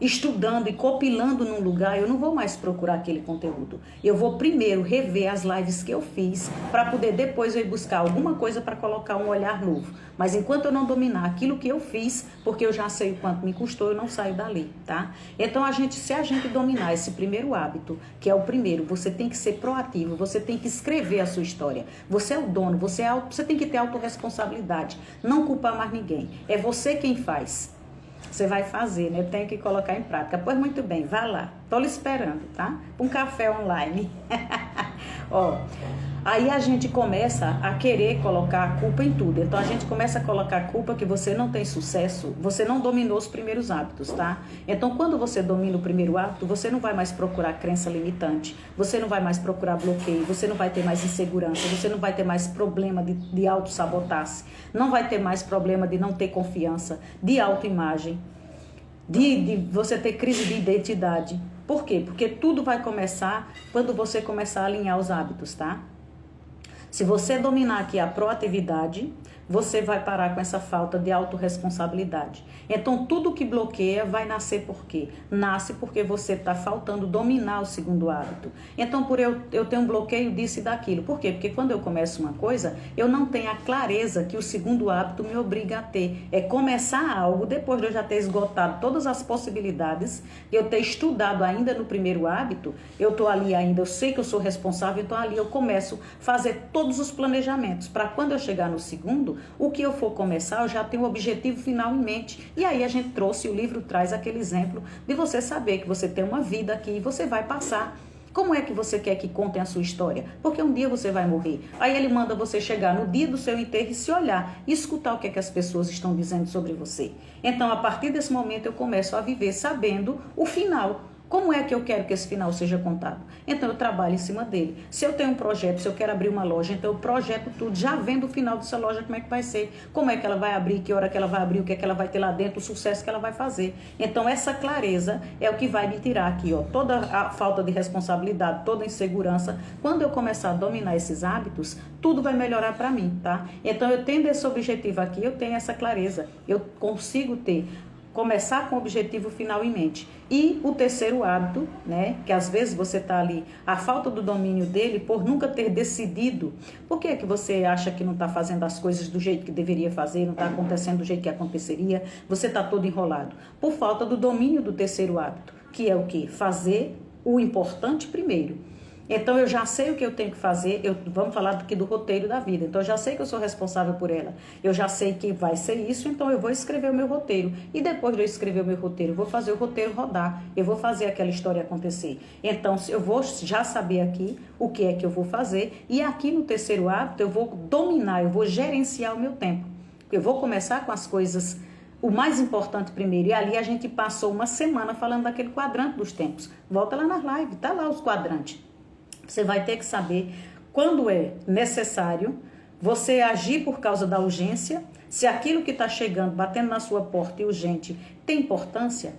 estudando e compilando num lugar, eu não vou mais procurar aquele conteúdo. Eu vou primeiro rever as lives que eu fiz para poder depois eu ir buscar alguma coisa para colocar um olhar novo. Mas enquanto eu não dominar aquilo que eu fiz, porque eu já sei o quanto me custou, eu não saio dali, tá? Então, se a gente dominar esse primeiro hábito, que é o primeiro, você tem que ser proativo, você tem que escrever a sua história. Você é o dono, você tem que ter autorresponsabilidade. Não culpar mais ninguém. É você quem faz. Você vai fazer, né? Eu tenho que colocar em prática. Pois muito bem, vá lá. Tô lhe esperando, tá? Um café online. Ó, aí a gente começa a querer colocar a culpa em tudo. Então a gente começa a colocar a culpa que você não tem sucesso, você não dominou os primeiros hábitos, tá? Então quando você domina o primeiro hábito, você não vai mais procurar crença limitante, você não vai mais procurar bloqueio, você não vai ter mais insegurança, você não vai ter mais problema de auto-sabotar-se, não vai ter mais problema de não ter confiança, de autoimagem, de você ter crise de identidade. Por quê? Porque tudo vai começar quando você começar a alinhar os hábitos, tá? Se você dominar aqui a proatividade, você vai parar com essa falta de autorresponsabilidade. Então, tudo que bloqueia vai nascer por quê? Nasce porque você está faltando dominar o segundo hábito. Então, por eu ter um bloqueio disso e daquilo. Por quê? Porque quando eu começo uma coisa, eu não tenho a clareza que o segundo hábito me obriga a ter. É começar algo depois de eu já ter esgotado todas as possibilidades, eu ter estudado ainda no primeiro hábito, eu estou ali ainda, eu sei que eu sou responsável, então ali eu começo a fazer todos os planejamentos, para quando eu chegar no segundo, o que eu for começar, eu já tenho o objetivo final em mente. E aí a gente trouxe, o livro traz aquele exemplo de você saber que você tem uma vida aqui e você vai passar Como é que você quer que contem a sua história? Porque um dia você vai morrer. Aí ele manda você chegar no dia do seu enterro e se olhar e escutar o que é que as pessoas estão dizendo sobre você. Então, a partir desse momento, eu começo a viver sabendo o final. Como é que eu quero que esse final seja contado? Então, eu trabalho em cima dele. Se eu tenho um projeto, se eu quero abrir uma loja, então eu projeto tudo, já vendo o final dessa loja, como é que vai ser, como é que ela vai abrir, que hora que ela vai abrir, o que é que ela vai ter lá dentro, o sucesso que ela vai fazer. Então, essa clareza é o que vai me tirar aqui, ó, toda a falta de responsabilidade, toda a insegurança. Quando eu começar a dominar esses hábitos, tudo vai melhorar para mim, tá? Então, eu tendo esse objetivo aqui, eu tenho essa clareza, eu consigo começar com o objetivo final em mente. E o terceiro hábito, né, que às vezes você está ali, a falta do domínio dele por nunca ter decidido. Por que que você acha que não está fazendo as coisas do jeito que deveria fazer, não está acontecendo do jeito que aconteceria? Você está todo enrolado. Por falta do domínio do terceiro hábito, que é o quê? Fazer o importante primeiro. Então, eu já sei o que eu tenho que fazer, vamos falar aqui do roteiro da vida. Então, eu já sei que eu sou responsável por ela. Eu já sei que vai ser isso, então eu vou escrever o meu roteiro. E depois de eu escrever o meu roteiro, eu vou fazer o roteiro rodar. Eu vou fazer aquela história acontecer. Então, eu vou já saber aqui o que é que eu vou fazer. E aqui no terceiro hábito, eu vou dominar, eu vou gerenciar o meu tempo. Eu vou começar com as coisas, o mais importante primeiro. E ali a gente passou uma semana falando daquele quadrante dos tempos. Volta lá nas lives, tá lá os quadrantes. Você vai ter que saber quando é necessário você agir por causa da urgência, se aquilo que está chegando, batendo na sua porta e urgente, tem importância.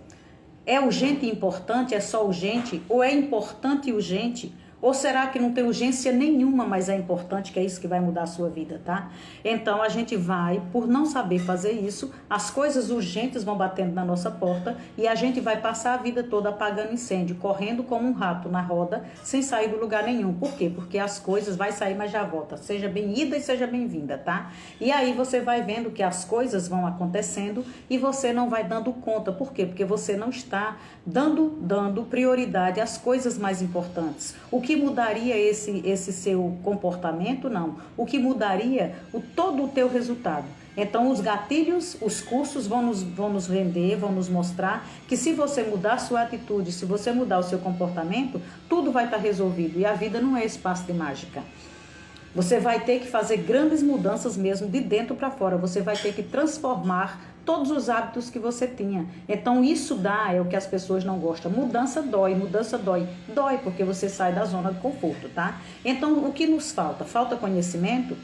É urgente e importante, é só urgente, ou é importante e urgente? Ou será que não tem urgência nenhuma, mas é importante, que é isso que vai mudar a sua vida, tá? Então, a gente vai, por não saber fazer isso, as coisas urgentes vão batendo na nossa porta e a gente vai passar a vida toda apagando incêndio, correndo como um rato na roda, sem sair do lugar nenhum. Por quê? Porque as coisas vai sair, mas já volta. Seja bem-ida e seja bem-vinda, tá? E aí você vai vendo que as coisas vão acontecendo e você não vai dando conta. Por quê? Porque você não está dando prioridade às coisas mais importantes. O que mudaria esse seu comportamento? Não. O que mudaria todo o teu resultado. Então, os gatilhos, os cursos vão nos vender, vão nos mostrar que se você mudar a sua atitude, se você mudar o seu comportamento, tudo vai estar resolvido. E a vida não é espaço de mágica. Você vai ter que fazer grandes mudanças mesmo de dentro para fora. Você vai ter que transformar todos os hábitos que você tinha. Então, isso é o que as pessoas não gostam. Mudança dói, mudança dói. Dói porque você sai da zona de conforto, tá? Então, o que nos falta? Falta conhecimento?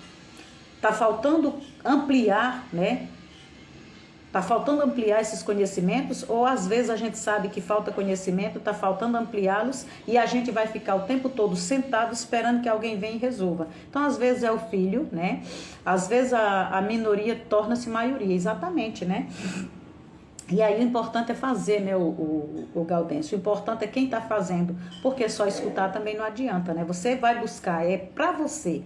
Tá faltando ampliar, né? Tá faltando ampliar esses conhecimentos, ou às vezes a gente sabe que falta conhecimento, tá faltando ampliá-los e a gente vai ficar o tempo todo sentado esperando que alguém venha e resolva. Então, às vezes é o filho, né? Às vezes a minoria torna-se maioria, exatamente, né? E aí o importante é fazer, né, o Gaudêncio, o importante é quem está fazendo, porque só escutar também não adianta, né? Você vai buscar, é para você.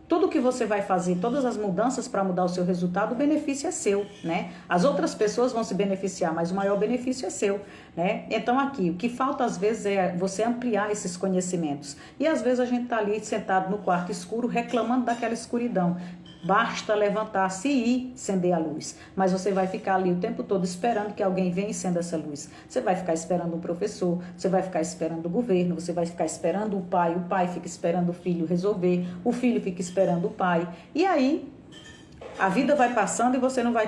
Tudo que você vai fazer, todas as mudanças para mudar o seu resultado, o benefício é seu, né? As outras pessoas vão se beneficiar, mas o maior benefício é seu, né? Então aqui, o que falta às vezes é você ampliar esses conhecimentos. E às vezes a gente está ali sentado no quarto escuro reclamando daquela escuridão. Basta levantar-se e ir acender a luz. Mas você vai ficar ali o tempo todo esperando que alguém venha e acenda essa luz. Você vai ficar esperando um professor, você vai ficar esperando o governo, você vai ficar esperando o pai fica esperando o filho resolver, o filho fica esperando o pai. E aí, a vida vai passando e você não vai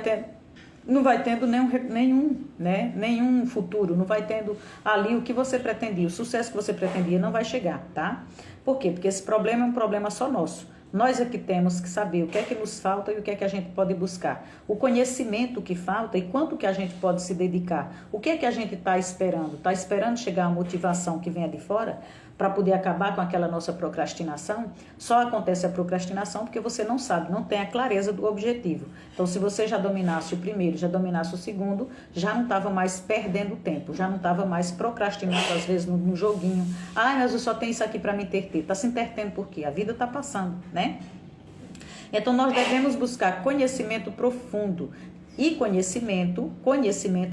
tendo nenhum futuro, não vai tendo ali o que você pretendia, o sucesso que você pretendia não vai chegar, tá? Por quê? Porque esse problema é um problema só nosso. Nós é que temos que saber o que é que nos falta e o que é que a gente pode buscar. O conhecimento que falta e quanto que a gente pode se dedicar. O que é que a gente está esperando? Está esperando chegar a motivação que venha de fora para poder acabar com aquela nossa procrastinação? Só acontece a procrastinação porque você não sabe, não tem a clareza do objetivo. Então, se você já dominasse o primeiro, já dominasse o segundo, já não estava mais perdendo tempo, já não estava mais procrastinando, às vezes, no joguinho. Ah, mas eu só tenho isso aqui para me entreter. Está se entretendo por quê? A vida está passando, né? Então, nós devemos buscar conhecimento profundo. E conhecimento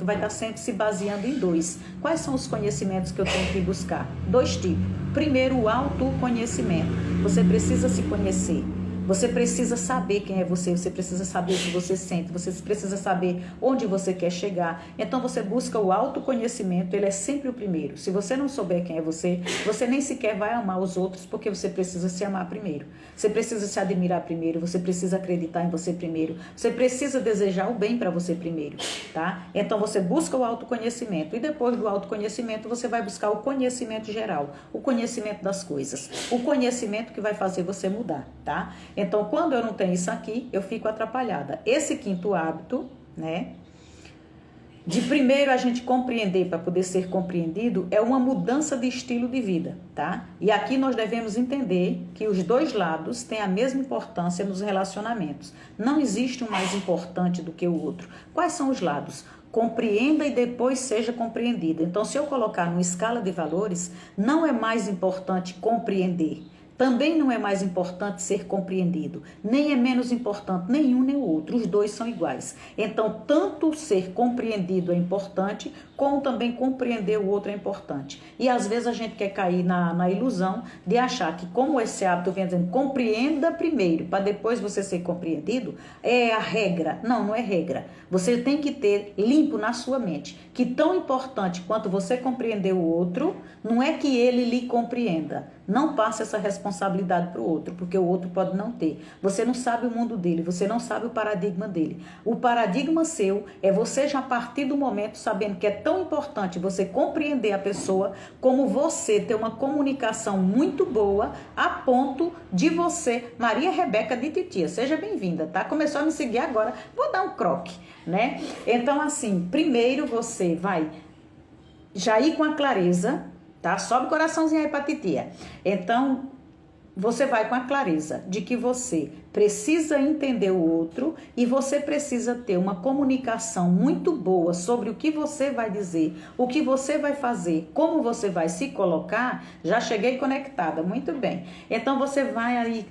vai estar sempre se baseando em dois. Quais são os conhecimentos que eu tenho que buscar? Dois tipos. Primeiro, o autoconhecimento. Você precisa se conhecer. Você precisa saber quem é você, você precisa saber o que você sente, você precisa saber onde você quer chegar. Então você busca o autoconhecimento, ele é sempre o primeiro. Se você não souber quem é você, você nem sequer vai amar os outros, porque você precisa se amar primeiro. Você precisa se admirar primeiro, você precisa acreditar em você primeiro, você precisa desejar o bem para você primeiro, tá? Então você busca o autoconhecimento e depois do autoconhecimento você vai buscar o conhecimento geral, o conhecimento das coisas, o conhecimento que vai fazer você mudar, tá? Então, quando eu não tenho isso aqui, eu fico atrapalhada. Esse quinto hábito, né? De primeiro a gente compreender para poder ser compreendido é uma mudança de estilo de vida, tá? E aqui nós devemos entender que os dois lados têm a mesma importância nos relacionamentos. Não existe um mais importante do que o outro. Quais são os lados? Compreenda e depois seja compreendido. Então, se eu colocar numa escala de valores, não é mais importante compreender. Também não é mais importante ser compreendido, nem é menos importante nenhum nem o outro, os dois são iguais. Então, tanto ser compreendido é importante, como também compreender o outro é importante. E às vezes a gente quer cair na ilusão de achar que, como esse hábito vem dizendo, compreenda primeiro, para depois você ser compreendido, é a regra. Não, não é regra. Você tem que ter limpo na sua mente, que tão importante quanto você compreender o outro, não é que ele lhe compreenda. Não passe essa responsabilidade para o outro, porque o outro pode não ter. Você não sabe o mundo dele, você não sabe o paradigma dele. O paradigma seu é você já partir do momento sabendo que é tão importante você compreender a pessoa, como você ter uma comunicação muito boa a ponto de você, Maria Rebeca de Titia, seja bem-vinda, tá? Começou a me seguir agora, vou dar um croque, né? Então, assim, primeiro você vai já ir com a clareza, tá? Sobe o coraçãozinho aí pra titia. Então, você vai com a clareza de que você precisa entender o outro e você precisa ter uma comunicação muito boa sobre o que você vai dizer, o que você vai fazer, como você vai se colocar. Já cheguei conectada, muito bem. Então, você vai aí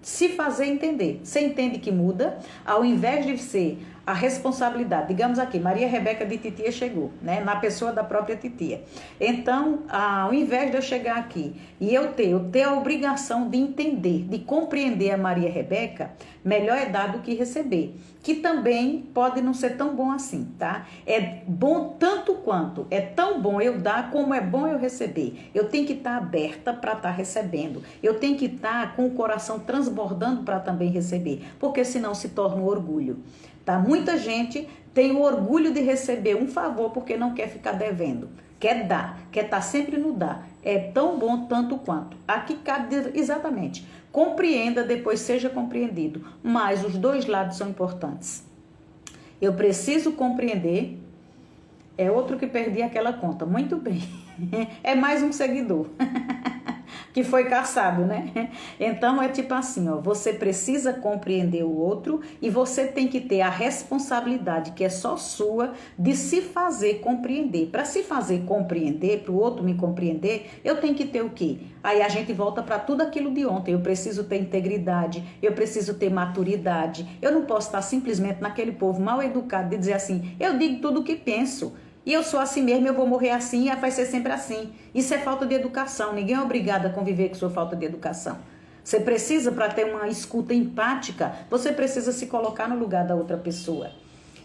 se fazer entender. Você entende que muda, ao invés de ser a responsabilidade, digamos aqui, Maria Rebeca de Titia chegou, né, na pessoa da própria titia. Então, ao invés de eu chegar aqui e eu ter a obrigação de entender, de compreender a Maria Rebeca, melhor é dar do que receber, que também pode não ser tão bom assim, tá? É bom tanto quanto, é tão bom eu dar como é bom eu receber. Eu tenho que estar aberta para estar recebendo, eu tenho que estar com o coração transbordando para também receber, porque senão se torna um orgulho. Tá? Muita gente tem o orgulho de receber um favor porque não quer ficar devendo. Quer dar, quer estar sempre no dar. É tão bom tanto quanto. Aqui cabe exatamente. Compreenda, depois seja compreendido. Mas os dois lados são importantes. Eu preciso compreender. É outro que perdi aquela conta. Muito bem. É mais um seguidor. Que foi caçado, né? Então é tipo assim, ó, você precisa compreender o outro e você tem que ter a responsabilidade, que é só sua, de se fazer compreender. Para se fazer compreender, para o outro me compreender, eu tenho que ter o quê? Aí a gente volta para tudo aquilo de ontem. Eu preciso ter integridade, eu preciso ter maturidade. Eu não posso estar simplesmente naquele povo mal educado de dizer assim, eu digo tudo o que penso. E eu sou assim mesmo, eu vou morrer assim e vai ser sempre assim. Isso é falta de educação. Ninguém é obrigado a conviver com sua falta de educação. Você precisa, para ter uma escuta empática, você precisa se colocar no lugar da outra pessoa.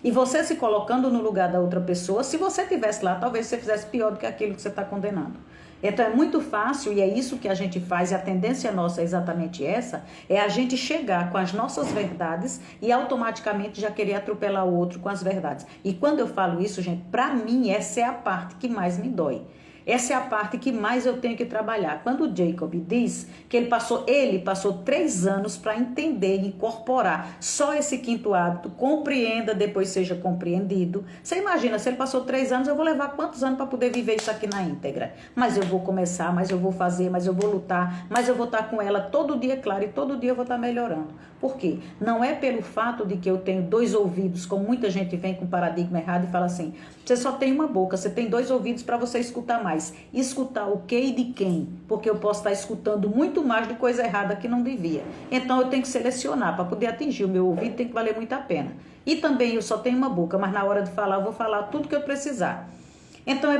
E você se colocando no lugar da outra pessoa, se você estivesse lá, talvez você fizesse pior do que aquilo que você está condenando. Então é muito fácil, e é isso que a gente faz, e a tendência nossa é exatamente essa, é a gente chegar com as nossas verdades e automaticamente já querer atropelar o outro com as verdades. E quando eu falo isso, gente, pra mim essa é a parte que mais me dói. Essa é a parte que mais eu tenho que trabalhar. Quando o Jacob diz que ele passou 3 anos para entender e incorporar só esse quinto hábito, compreenda, depois seja compreendido. Você imagina, se ele passou 3 anos, eu vou levar quantos anos para poder viver isso aqui na íntegra? Mas eu vou começar, mas eu vou fazer, mas eu vou lutar, mas eu vou estar com ela todo dia, claro, e todo dia eu vou estar melhorando. Por quê? Não é pelo fato de que eu tenho 2 ouvidos, como muita gente vem com paradigma errado e fala assim, você só tem uma boca, você tem 2 ouvidos para você escutar mais. Escutar o que e de quem? Porque eu posso estar escutando muito mais de coisa errada que não devia. Então eu tenho que selecionar, para poder atingir o meu ouvido tem que valer muito a pena. E também eu só tenho uma boca, mas na hora de falar eu vou falar tudo que eu precisar. Então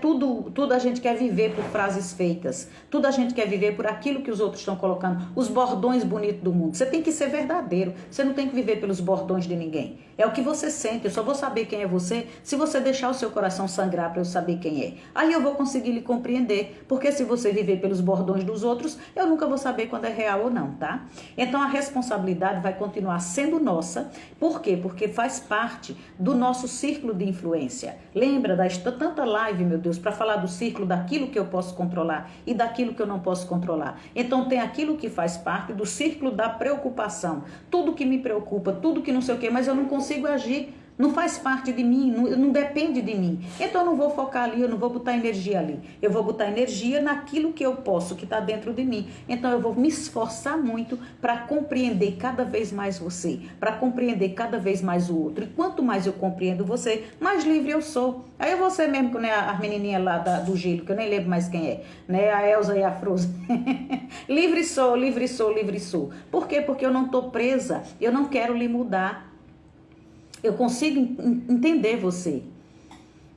tudo a gente quer viver por frases feitas, tudo a gente quer viver por aquilo que os outros estão colocando, os bordões bonitos do mundo. Você tem que ser verdadeiro, você não tem que viver pelos bordões de ninguém. É o que você sente, eu só vou saber quem é você se você deixar o seu coração sangrar para eu saber quem é. Aí eu vou conseguir lhe compreender, porque se você viver pelos bordões dos outros, eu nunca vou saber quando é real ou não, tá? Então a responsabilidade vai continuar sendo nossa. Por quê? Porque faz parte do nosso círculo de influência. Lembra da tanta live, meu Deus, para falar do círculo daquilo que eu posso controlar e daquilo que eu não posso controlar. Então tem aquilo que faz parte do círculo da preocupação. Tudo que me preocupa, tudo que não sei o quê, mas eu não consigo agir. Não faz parte de mim, não depende de mim. Então eu não vou focar ali, eu não vou botar energia ali. Eu vou botar energia naquilo que eu posso, que está dentro de mim. Então eu vou me esforçar muito para compreender cada vez mais você, para compreender cada vez mais o outro. E quanto mais eu compreendo você, mais livre eu sou. Aí eu vou ser mesmo, né, a menininha lá do gelo, que eu nem lembro mais quem é, né, a Elza e a Frozen. Livre sou, livre sou, livre sou. Por quê? Porque eu não estou presa, eu não quero lhe mudar. Eu consigo entender você,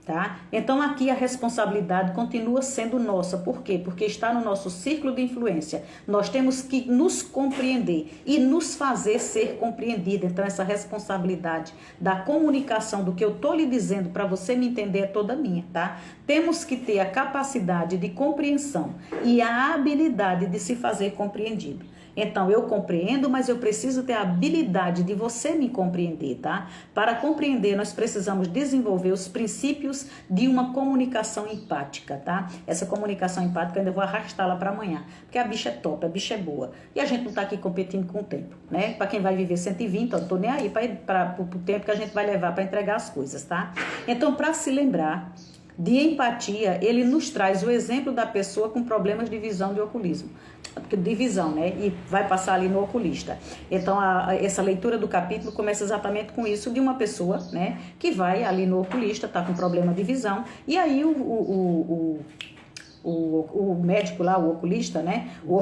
tá? Então aqui a responsabilidade continua sendo nossa. Por quê? Porque está no nosso círculo de influência. Nós temos que nos compreender e nos fazer ser compreendida. Então essa responsabilidade da comunicação do que eu estou lhe dizendo para você me entender é toda minha, tá? Temos que ter a capacidade de compreensão e a habilidade de se fazer compreendido. Então, eu compreendo, mas eu preciso ter a habilidade de você me compreender, tá? Para compreender, nós precisamos desenvolver os princípios de uma comunicação empática, tá? Essa comunicação empática eu ainda vou arrastá-la para amanhã, porque a bicha é top, a bicha é boa. E a gente não tá aqui competindo com o tempo, né? Para quem vai viver 120, eu não tô nem aí para o tempo que a gente vai levar para entregar as coisas, tá? Então, para se lembrar de empatia, ele nos traz o exemplo da pessoa com problemas de visão de oculismo. De visão, né? E vai passar ali no oculista. Então, essa leitura do capítulo começa exatamente com isso, de uma pessoa, né? Que vai ali no oculista, tá com problema de visão, e aí o médico lá, o oculista, né? O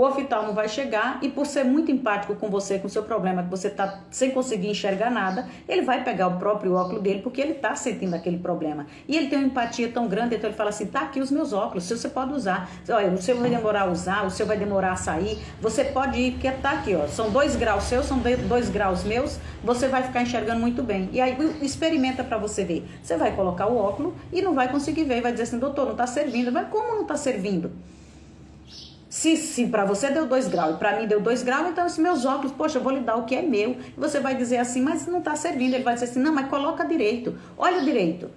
oftalmo vai chegar e, por ser muito empático com você, com o seu problema, que você tá sem conseguir enxergar nada, ele vai pegar o próprio óculos dele, porque ele tá sentindo aquele problema. E ele tem uma empatia tão grande, então ele fala assim, tá aqui os meus óculos, você pode usar. Olha, o seu vai demorar a usar, o seu vai demorar a sair, você pode ir, porque tá aqui, ó, são 2 graus seus, são 2 graus meus, você vai ficar enxergando muito bem. E aí, experimenta para você ver. Você vai colocar o óculos e não vai conseguir ver, vai dizer assim, doutor, não tá servindo. Mas como não tá servindo? Se para você deu 2 graus e para mim deu 2 graus, então os meus óculos, poxa, eu vou lhe dar o que é meu. E você vai dizer assim, mas não está servindo. Ele vai dizer assim, não, mas coloca direito, olha direito.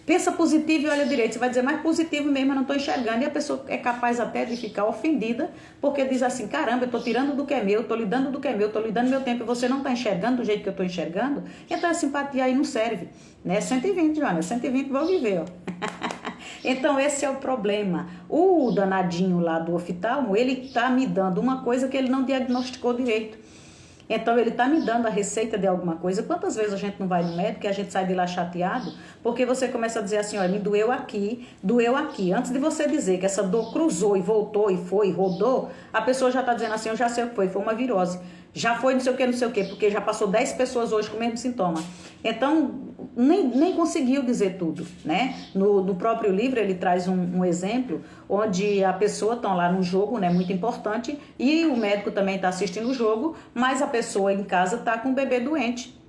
Pensa positivo e olha direito. Você vai dizer, mas positivo mesmo, eu não estou enxergando. E a pessoa é capaz até de ficar ofendida, porque diz assim, caramba, eu estou tirando do que é meu, estou lhe dando do que é meu, estou lhe dando meu tempo, e você não está enxergando do jeito que eu estou enxergando. Então a simpatia aí não serve, né? 120, Joana, 120 vou viver, ó. Então esse é o problema. O danadinho lá do oftalmo, ele está me dando uma coisa que ele não diagnosticou direito. Então ele está me dando a receita de alguma coisa. Quantas vezes a gente não vai no médico e a gente sai de lá chateado? Porque você começa a dizer assim, olha, me doeu aqui, doeu aqui. Antes de você dizer que essa dor cruzou e voltou e foi, rodou, a pessoa já está dizendo assim, eu já sei o que foi uma virose. Já foi não sei o que, porque já passou 10 pessoas hoje com o mesmo sintoma. Então, nem conseguiu dizer tudo, né? No próprio livro ele traz um exemplo onde a pessoa está lá num jogo, né, muito importante, e o médico também está assistindo o jogo, mas a pessoa em casa está com um bebê doente.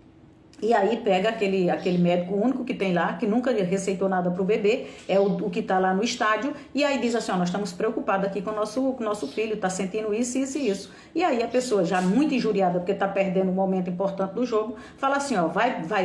E aí pega aquele médico único que tem lá, que nunca receitou nada para o bebê, é o que está lá no estádio, e aí diz assim, ó, nós estamos preocupados aqui com o nosso filho, está sentindo isso, isso e isso. E aí a pessoa, já muito injuriada, porque está perdendo um momento importante do jogo, fala assim, ó,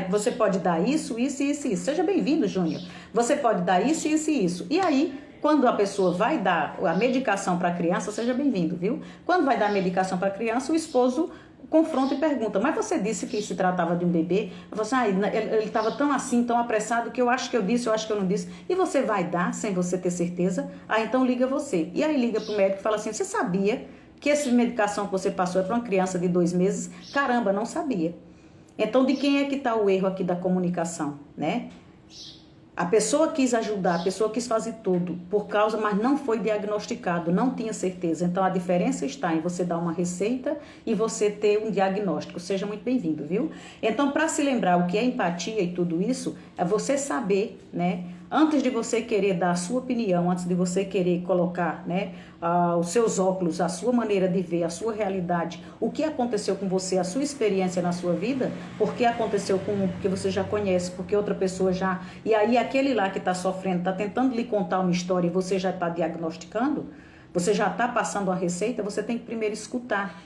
você pode dar isso, isso e isso, isso. Seja bem-vindo, Júnior. Você pode dar isso, isso e isso. E aí, quando a pessoa vai dar a medicação para a criança, seja bem-vindo, viu? Quando vai dar a medicação para a criança, o esposo confronta e pergunta, mas você disse que se tratava de um bebê? Eu falo assim, ele estava tão assim, tão apressado, que eu acho que eu disse, eu acho que eu não disse. E você vai dar sem você ter certeza? Então liga você. E aí liga para o médico e fala assim, você sabia que essa medicação que você passou é para uma criança de 2 meses? Caramba, não sabia. Então de quem é que está o erro aqui da comunicação, né? A pessoa quis ajudar, a pessoa quis fazer tudo por causa, mas não foi diagnosticado, não tinha certeza. Então a diferença está em você dar uma receita e você ter um diagnóstico. Seja muito bem-vindo, viu? Então, para se lembrar o que é empatia e tudo isso, é você saber, né? Antes de você querer dar a sua opinião, antes de você querer colocar, né, os seus óculos, a sua maneira de ver, a sua realidade, o que aconteceu com você, a sua experiência na sua vida, porque aconteceu com um, porque você já conhece, porque outra pessoa já... E aí aquele lá que está sofrendo, está tentando lhe contar uma história e você já está diagnosticando, você já está passando a receita, você tem que primeiro escutar.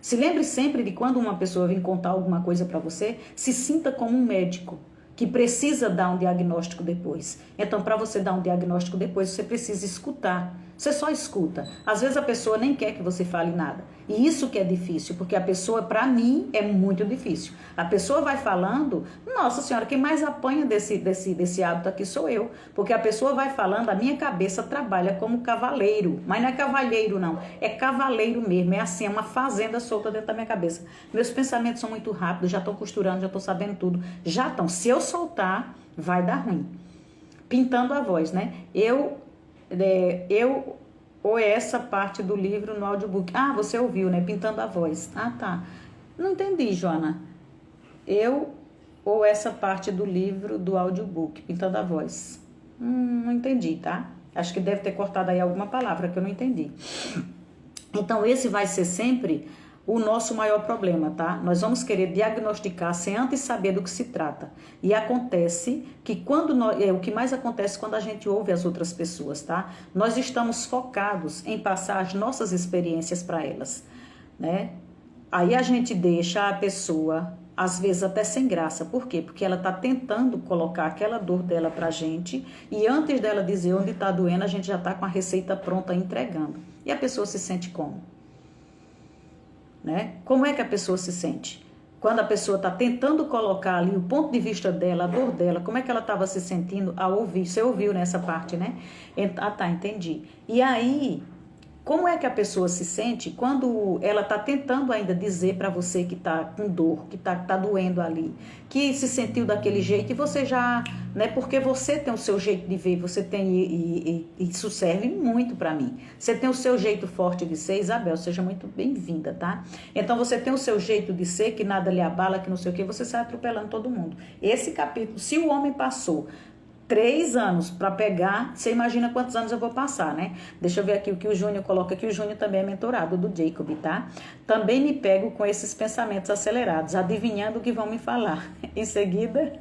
Se lembre sempre de quando uma pessoa vem contar alguma coisa para você, se sinta como um médico que precisa dar um diagnóstico depois. Então, para você dar um diagnóstico depois, você precisa escutar. Você só escuta. Às vezes a pessoa nem quer que você fale nada. E isso que é difícil, porque a pessoa, para mim, é muito difícil. A pessoa vai falando, nossa senhora, quem mais apanha desse hábito aqui sou eu. Porque a pessoa vai falando, a minha cabeça trabalha como cavaleiro. Mas não é cavalheiro, não. É cavaleiro mesmo. É assim, é uma fazenda solta dentro da minha cabeça. Meus pensamentos são muito rápidos, já estou costurando, já estou sabendo tudo. Já estão. Se eu soltar, vai dar ruim. Pintando a voz, né? Ou essa parte do livro no audiobook. Ah, você ouviu, né? Pintando a voz. Ah, tá. Não entendi, Joana. Ou essa parte do livro do audiobook, Pintando a voz. Não entendi, tá? Acho que deve ter cortado aí alguma palavra que eu não entendi. Então, esse vai ser sempre o nosso maior problema, tá? Nós vamos querer diagnosticar sem antes saber do que se trata. E acontece que o que mais acontece quando a gente ouve as outras pessoas, tá? Nós estamos focados em passar as nossas experiências para elas, né? Aí a gente deixa a pessoa, às vezes até sem graça. Por quê? Porque ela está tentando colocar aquela dor dela pra gente e antes dela dizer onde está doendo, a gente já está com a receita pronta entregando. E a pessoa se sente como? Né? Como é que a pessoa se sente? Quando a pessoa está tentando colocar ali o ponto de vista dela, a dor dela, como é que ela estava se sentindo ao ouvir? Você ouviu nessa parte, né? Ah, tá, entendi. E aí, como é que a pessoa se sente quando ela está tentando ainda dizer para você que está com dor, que tá doendo ali, que se sentiu daquele jeito e você já, né? Porque você tem o seu jeito de ver, você tem, e isso serve muito para mim. Você tem o seu jeito forte de ser, Isabel, seja muito bem-vinda, tá? Então você tem o seu jeito de ser, que nada lhe abala, que não sei o que, você sai atropelando todo mundo. Esse capítulo, se o homem passou 3 anos para pegar, você imagina quantos anos eu vou passar, né? Deixa eu ver aqui o que o Júnior coloca aqui. O Júnior também é mentorado do Jacob, tá? Também me pego com esses pensamentos acelerados, adivinhando o que vão me falar. Em seguida,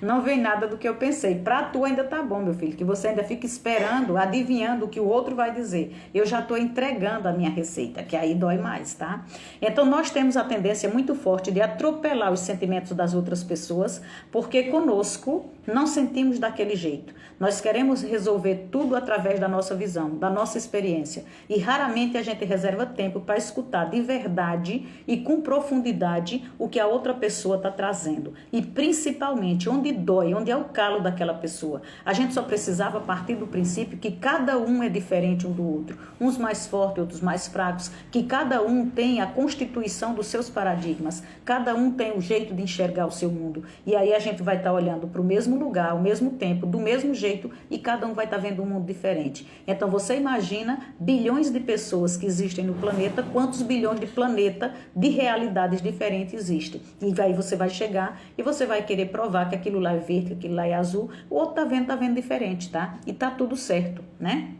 não vem nada do que eu pensei. Pra tu ainda tá bom, meu filho, que você ainda fica esperando, adivinhando o que o outro vai dizer. Eu já tô entregando a minha receita, que aí dói mais, tá? Então, nós temos a tendência muito forte de atropelar os sentimentos das outras pessoas, porque conosco não sentimos daquele jeito. Nós queremos resolver tudo através da nossa visão, da nossa experiência. E raramente a gente reserva tempo para escutar de verdade e com profundidade o que a outra pessoa está trazendo. E principalmente onde dói, onde é o calo daquela pessoa. A gente só precisava partir do princípio que cada um é diferente um do outro. Uns mais fortes, outros mais fracos. Que cada um tem a constituição dos seus paradigmas. Cada um tem o jeito de enxergar o seu mundo. E aí a gente vai estar olhando para o mesmo lugar, ao mesmo tempo, do mesmo jeito, e cada um vai estar vendo um mundo diferente. Então você imagina bilhões de pessoas que existem no planeta, quantos bilhões de planeta de realidades diferentes existem. E aí você vai chegar e você vai querer provar que aquilo lá é verde, que aquilo lá é azul, o outro tá vendo diferente, tá? E tá tudo certo, né?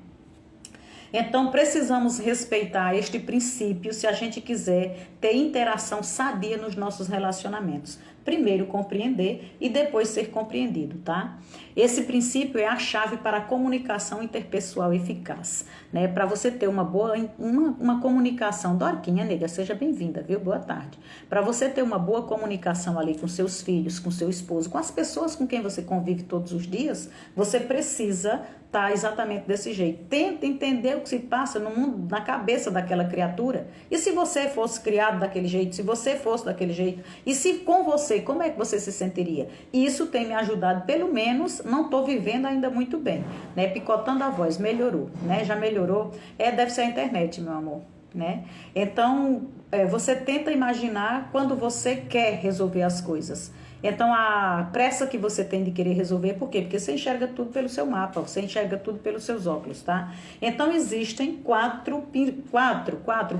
Então, precisamos respeitar este princípio se a gente quiser ter interação sadia nos nossos relacionamentos. Primeiro compreender e depois ser compreendido, tá? Esse princípio é a chave para a comunicação interpessoal eficaz, né? Para você ter uma boa uma comunicação, Dorquinha, nega, seja bem-vinda, viu? Boa tarde. Para você ter uma boa comunicação ali com seus filhos, com seu esposo, com as pessoas com quem você convive todos os dias, você precisa estar exatamente desse jeito. Tenta entender o que se passa no mundo, na cabeça daquela criatura. E se você fosse criado daquele jeito, se você fosse daquele jeito, e se com você, como é que você se sentiria? E isso tem me ajudado, pelo menos, não estou vivendo ainda muito bem, né? Picotando a voz, melhorou, né? Já melhorou. Deve ser a internet, meu amor. né? Então, você tenta imaginar quando você quer resolver as coisas. Então, a pressa que você tem de querer resolver, por quê? Porque você enxerga tudo pelo seu mapa, você enxerga tudo pelos seus óculos, tá? Então, existem quatro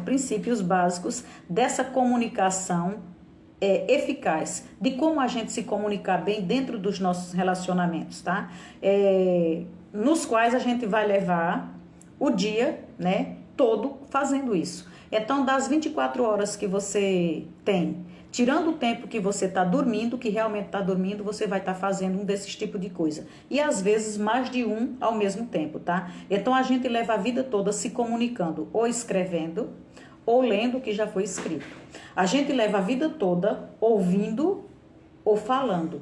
princípios básicos dessa comunicação eficaz, de como a gente se comunicar bem dentro dos nossos relacionamentos, tá? Nos quais a gente vai levar o dia, né, todo fazendo isso. Então, das 24 horas que você tem, tirando o tempo que você está dormindo, que realmente está dormindo, você vai estar fazendo um desses tipos de coisa. E às vezes mais de um ao mesmo tempo, tá? Então a gente leva a vida toda se comunicando, ou escrevendo, ou lendo o que já foi escrito. A gente leva a vida toda ouvindo ou falando.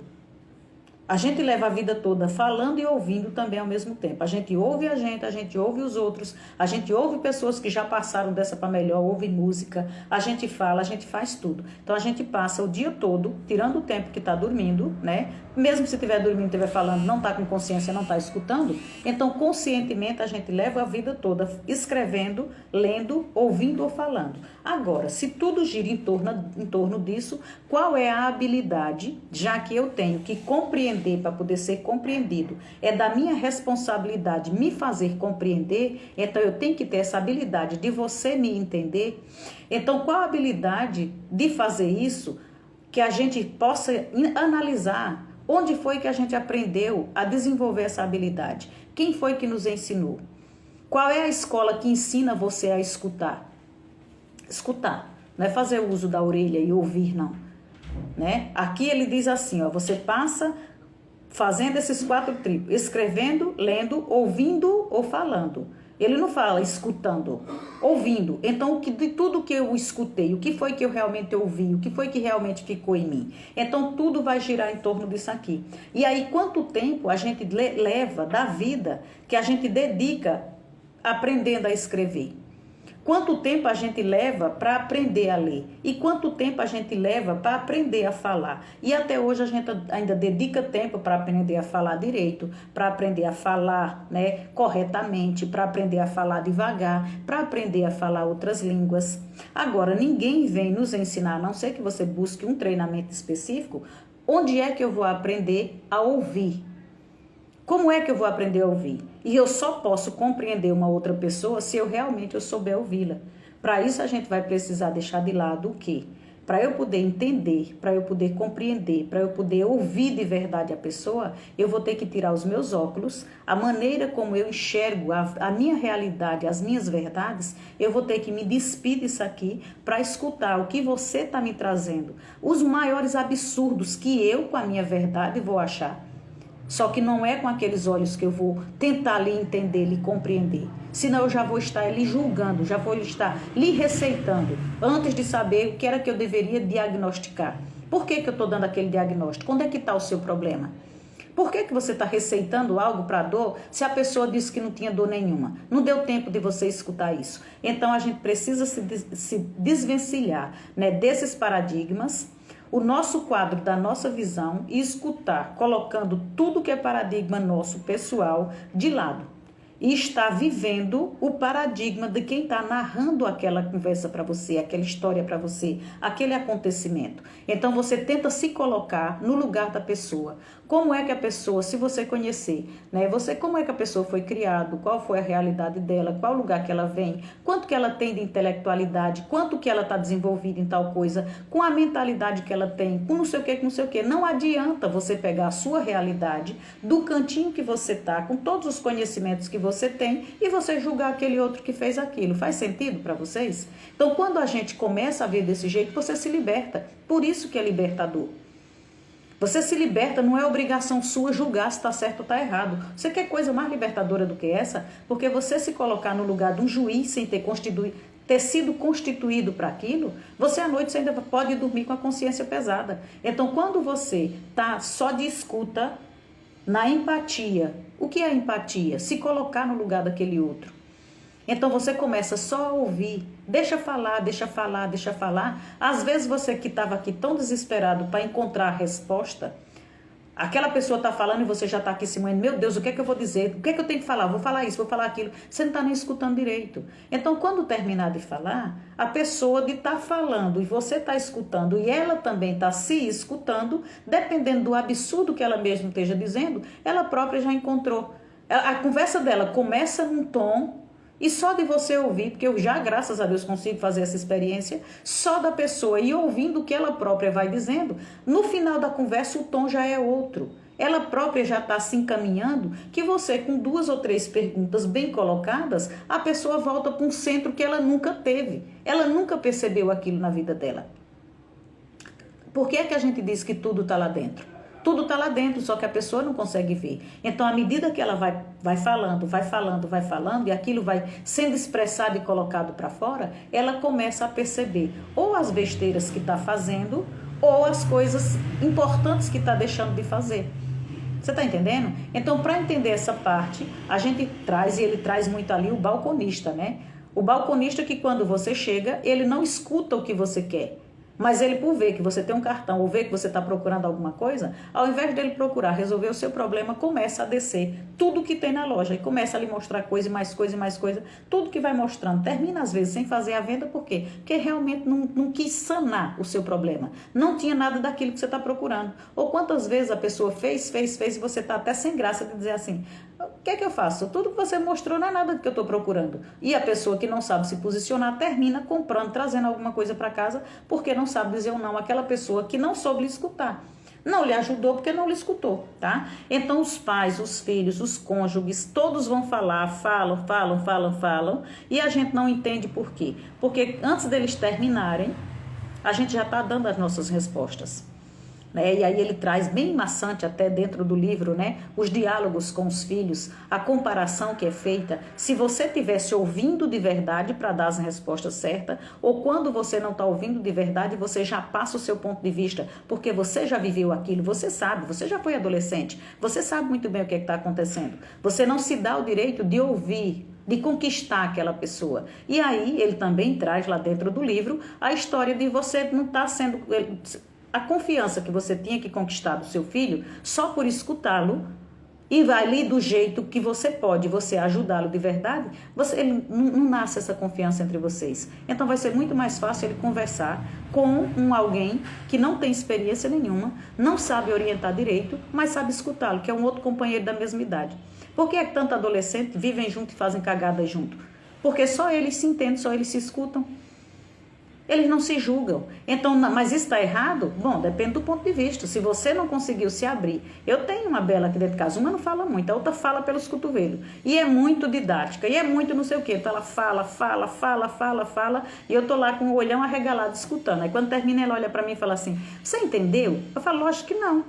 A gente leva a vida toda falando e ouvindo também ao mesmo tempo. A gente ouve a gente ouve os outros, a gente ouve pessoas que já passaram dessa para melhor, ouve música, a gente fala, a gente faz tudo. Então a gente passa o dia todo, tirando o tempo que está dormindo, né? Mesmo se estiver dormindo, estiver falando, não está com consciência, não está escutando, então conscientemente a gente leva a vida toda escrevendo, lendo, ouvindo ou falando. Agora, se tudo gira em torno disso, qual é a habilidade, já que eu tenho que compreender para poder ser compreendido, é da minha responsabilidade me fazer compreender, então eu tenho que ter essa habilidade de você me entender. Então, qual a habilidade de fazer isso que a gente possa analisar? Onde foi que a gente aprendeu a desenvolver essa habilidade? Quem foi que nos ensinou? Qual é a escola que ensina você a escutar? Escutar, não é fazer uso da orelha e ouvir, não. Né? Aqui ele diz assim, ó, você passa fazendo esses 4 tipos, escrevendo, lendo, ouvindo ou falando. Ele não fala escutando, ouvindo. Então, de tudo que eu escutei, o que foi que eu realmente ouvi, o que foi que realmente ficou em mim? Então, tudo vai girar em torno disso aqui. E aí, quanto tempo a gente leva da vida que a gente dedica aprendendo a escrever? Quanto tempo a gente leva para aprender a ler? E quanto tempo a gente leva para aprender a falar? E até hoje a gente ainda dedica tempo para aprender a falar direito, para aprender a falar, né, corretamente, para aprender a falar devagar, para aprender a falar outras línguas. Agora, ninguém vem nos ensinar, a não ser que você busque um treinamento específico, onde é que eu vou aprender a ouvir? Como é que eu vou aprender a ouvir? E eu só posso compreender uma outra pessoa se eu realmente souber ouvi-la. Para isso a gente vai precisar deixar de lado o quê? Para eu poder entender, para eu poder compreender, para eu poder ouvir de verdade a pessoa, eu vou ter que tirar os meus óculos, a maneira como eu enxergo a minha realidade, as minhas verdades, eu vou ter que me despir disso aqui para escutar o que você está me trazendo. Os maiores absurdos que eu, com a minha verdade, vou achar. Só que não é com aqueles olhos que eu vou tentar lhe entender, lhe compreender. Senão eu já vou estar lhe julgando, já vou estar lhe receitando, antes de saber o que era que eu deveria diagnosticar. Por que eu estou dando aquele diagnóstico? Onde é que está o seu problema? Por que você está receitando algo para dor se a pessoa disse que não tinha dor nenhuma? Não deu tempo de você escutar isso. Então a gente precisa se desvencilhar, né, desses paradigmas, o nosso quadro da nossa visão e escutar, colocando tudo que é paradigma nosso pessoal de lado. E estar vivendo o paradigma de quem está narrando aquela conversa para você, aquela história para você, aquele acontecimento. Então você tenta se colocar no lugar da pessoa. Como é que a pessoa, se você conhecer, né? Como é que a pessoa foi criada, qual foi a realidade dela, qual lugar que ela vem, quanto que ela tem de intelectualidade, quanto que ela está desenvolvida em tal coisa, com a mentalidade que ela tem, com não sei o que, com não sei o que. Não adianta você pegar a sua realidade, do cantinho que você está, com todos os conhecimentos que você tem, e você julgar aquele outro que fez aquilo. Faz sentido para vocês? Então, quando a gente começa a ver desse jeito, você se liberta. Por isso que é libertador. Você se liberta, não é obrigação sua julgar se está certo ou está errado. Você quer coisa mais libertadora do que essa? Porque você se colocar no lugar de um juiz sem ter sido constituído para aquilo, você à noite você ainda pode dormir com a consciência pesada. Então, quando você está só de escuta, na empatia, o que é empatia? Se colocar no lugar daquele outro. Então você começa só a ouvir, deixa falar, deixa falar, deixa falar. Às vezes você que estava aqui tão desesperado para encontrar a resposta, Aquela pessoa está falando e você já está aqui se moendo. Meu Deus, o que é que eu vou dizer? O que é que eu tenho que falar? Vou falar isso, vou falar aquilo. Você não está nem escutando direito. Então, quando terminar de falar, a pessoa de estar falando e você está escutando e ela também está se escutando, dependendo do absurdo que ela mesma esteja dizendo, ela própria já encontrou. A conversa dela começa num tom e só de você ouvir, porque eu já, graças a Deus, consigo fazer essa experiência, só da pessoa e ouvindo o que ela própria vai dizendo, no final da conversa o tom já é outro. Ela própria já está se encaminhando que você, com 2 ou 3 perguntas bem colocadas, a pessoa volta para um centro que ela nunca teve. Ela nunca percebeu aquilo na vida dela. Por que é que a gente diz que tudo está lá dentro? Tudo está lá dentro, só que a pessoa não consegue ver. Então, à medida que ela vai falando, e aquilo vai sendo expressado e colocado para fora, ela começa a perceber ou as besteiras que está fazendo, ou as coisas importantes que está deixando de fazer. Você está entendendo? Então, para entender essa parte, a gente traz, e ele traz muito ali, o balconista, né? O balconista que quando você chega, ele não escuta o que você quer. Mas ele, por ver que você tem um cartão ou ver que você está procurando alguma coisa, ao invés dele procurar resolver o seu problema, começa a descer tudo que tem na loja e começa a lhe mostrar coisa e mais coisa e mais coisa. Tudo que vai mostrando. Termina às vezes sem fazer a venda, por quê? Porque realmente não quis sanar o seu problema. Não tinha nada daquilo que você está procurando. Ou quantas vezes a pessoa fez e você está até sem graça de dizer assim, o que é que eu faço? Tudo que você mostrou não é nada do que eu estou procurando. E a pessoa que não sabe se posicionar termina comprando, trazendo alguma coisa para casa, porque não sabe dizer ou não. Aquela pessoa que não soube lhe escutar. Não lhe ajudou porque não lhe escutou, tá? Então os pais, os filhos, os cônjuges, todos vão falar, falam, e a gente não entende por quê. Porque antes deles terminarem, a gente já está dando as nossas respostas. Né? E aí ele traz bem maçante até dentro do livro, né? Os diálogos com os filhos, a comparação que é feita, se você estivesse ouvindo de verdade para dar as respostas certas, ou quando você não está ouvindo de verdade, você já passa o seu ponto de vista, porque você já viveu aquilo, você sabe, você já foi adolescente, você sabe muito bem o que está acontecendo. Você não se dá o direito de ouvir, de conquistar aquela pessoa. E aí ele também traz lá dentro do livro a história de você não estar sendo... A confiança que você tinha que conquistar do seu filho, só por escutá-lo, e vai ali do jeito que você pode, você ajudá-lo de verdade, ele não nasce essa confiança entre vocês. Então vai ser muito mais fácil ele conversar com alguém que não tem experiência nenhuma, não sabe orientar direito, mas sabe escutá-lo, que é um outro companheiro da mesma idade. Por que é que tanto adolescente vivem junto e fazem cagadas junto? Porque só eles se entendem, só eles se escutam. Eles não se julgam. Então, mas isso está errado? Bom, depende do ponto de vista. Se você não conseguiu se abrir. Eu tenho uma Bela aqui dentro de casa. Uma não fala muito, a outra fala pelos cotovelos. E é muito didática. E é muito não sei o quê. Então, ela fala. E eu tô lá com o olhão arregalado escutando. Aí, quando termina, ela olha para mim e fala assim, você entendeu? Eu falo, lógico que não.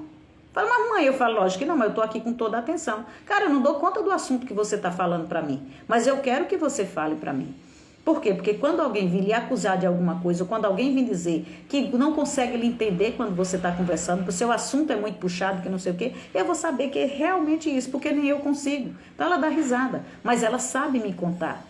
Fala, mas mãe, eu falo, lógico que não, mas eu tô aqui com toda a atenção. Cara, eu não dou conta do assunto que você tá falando para mim. Mas eu quero que você fale para mim. Por quê? Porque quando alguém vir lhe acusar de alguma coisa, ou quando alguém vir dizer que não consegue lhe entender quando você está conversando, que o seu assunto é muito puxado, que não sei o quê, eu vou saber que é realmente isso, porque nem eu consigo. Então ela dá risada, mas ela sabe me contar.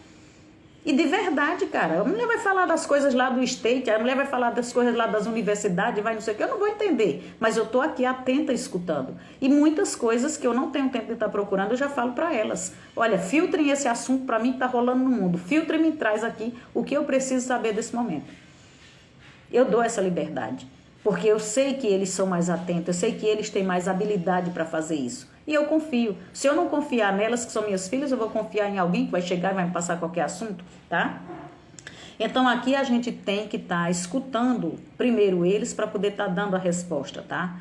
E de verdade, cara, a mulher vai falar das coisas lá do State, a mulher vai falar das coisas lá das universidades, vai não sei o que, eu não vou entender, mas eu tô aqui atenta escutando. E muitas coisas que eu não tenho tempo de estar procurando, eu já falo para elas. Olha, filtrem esse assunto para mim que tá rolando no mundo, filtrem e me traz aqui o que eu preciso saber desse momento. Eu dou essa liberdade, porque eu sei que eles são mais atentos, eu sei que eles têm mais habilidade para fazer isso. E eu confio. Se eu não confiar nelas, que são minhas filhas, eu vou confiar em alguém que vai chegar e vai me passar qualquer assunto, tá? Então, aqui a gente tem que estar escutando primeiro eles para poder estar dando a resposta, tá?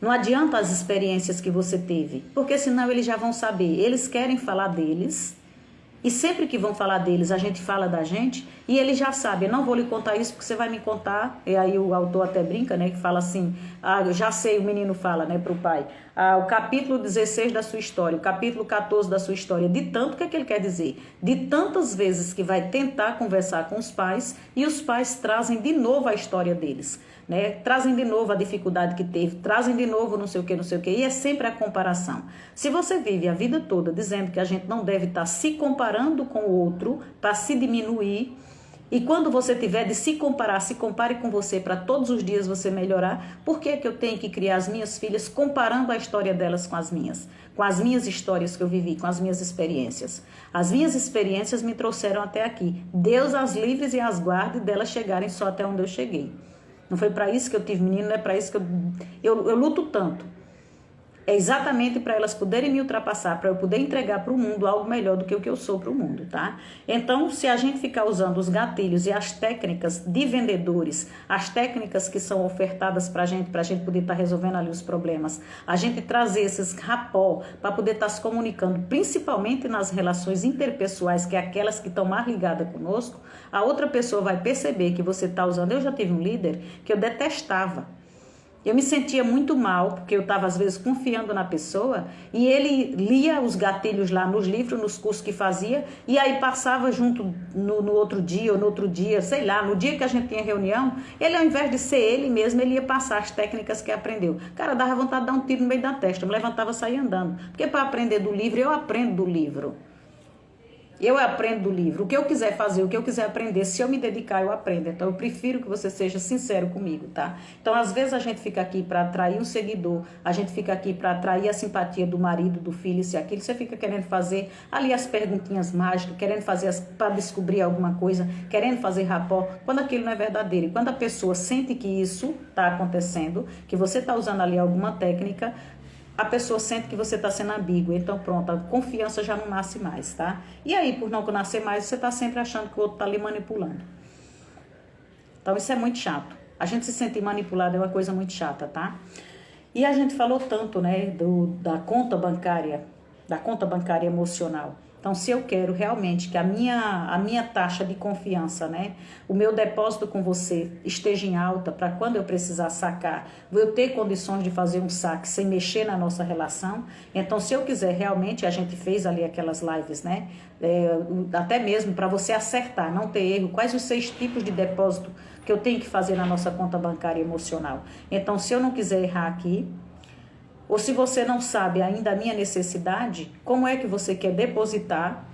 Não adianta as experiências que você teve, porque senão eles já vão saber. Eles querem falar deles, e sempre que vão falar deles, a gente fala da gente, e eles já sabem, eu não vou lhe contar isso porque você vai me contar, e aí o autor até brinca, né, que fala assim, eu já sei, o menino fala, né, para o pai, o capítulo 16 da sua história, o capítulo 14 da sua história, de tanto, o que é que ele quer dizer? De tantas vezes que vai tentar conversar com os pais, e os pais trazem de novo a história deles, né? Trazem de novo a dificuldade que teve, trazem de novo não sei o que, e é sempre a comparação. Se você vive a vida toda dizendo que a gente não deve estar se comparando com o outro para se diminuir, E quando você tiver de se comparar, se compare com você para todos os dias você melhorar. Por que que eu tenho que criar as minhas filhas comparando a história delas com as minhas histórias que eu vivi, com as minhas experiências? As minhas experiências me trouxeram até aqui. Deus as livres e as guarde delas chegarem só até onde eu cheguei. Não foi para isso que eu tive menino, não é para isso que eu luto tanto. É exatamente para elas poderem me ultrapassar, para eu poder entregar para o mundo algo melhor do que o que eu sou para o mundo, tá? Então, se a gente ficar usando os gatilhos e as técnicas de vendedores, as técnicas que são ofertadas para a gente poder estar resolvendo ali os problemas, a gente trazer esses rapó para poder estar se comunicando, principalmente nas relações interpessoais, que é aquelas que estão mais ligadas conosco, a outra pessoa vai perceber que você está usando. Eu já tive um líder que eu detestava. Eu me sentia muito mal, porque eu estava às vezes confiando na pessoa, e ele lia os gatilhos lá nos livros, nos cursos que fazia, e aí passava junto no outro dia, ou no outro dia, sei lá, no dia que a gente tinha reunião, ele ao invés de ser ele mesmo, ele ia passar as técnicas que aprendeu. Cara, dava vontade de dar um tiro no meio da testa, eu me levantava e saía andando, porque para aprender do livro, eu aprendo do livro. Eu aprendo do livro. O que eu quiser fazer, o que eu quiser aprender, se eu me dedicar, eu aprendo. Então, eu prefiro que você seja sincero comigo, tá? Então, às vezes, a gente fica aqui para atrair um seguidor, a gente fica aqui para atrair a simpatia do marido, do filho, isso e aquilo. Você fica querendo fazer ali as perguntinhas mágicas, querendo fazer para descobrir alguma coisa, querendo fazer rapó, quando aquilo não é verdadeiro. E quando a pessoa sente que isso está acontecendo, que você está usando ali alguma técnica, a pessoa sente que você está sendo ambíguo, então pronto, a confiança já não nasce mais, tá? E aí, por não nascer mais, você está sempre achando que o outro está ali manipulando. Então isso é muito chato. A gente se sentir manipulado é uma coisa muito chata, tá? E a gente falou tanto, né, da conta bancária emocional. Então, se eu quero realmente que a minha taxa de confiança, né, o meu depósito com você esteja em alta para quando eu precisar sacar, eu ter condições de fazer um saque sem mexer na nossa relação. Então, se eu quiser realmente, a gente fez ali aquelas lives, né, até mesmo para você acertar, não ter erro, quais os 6 tipos de depósito que eu tenho que fazer na nossa conta bancária emocional. Então, se eu não quiser errar aqui, ou se você não sabe ainda a minha necessidade, como é que você quer depositar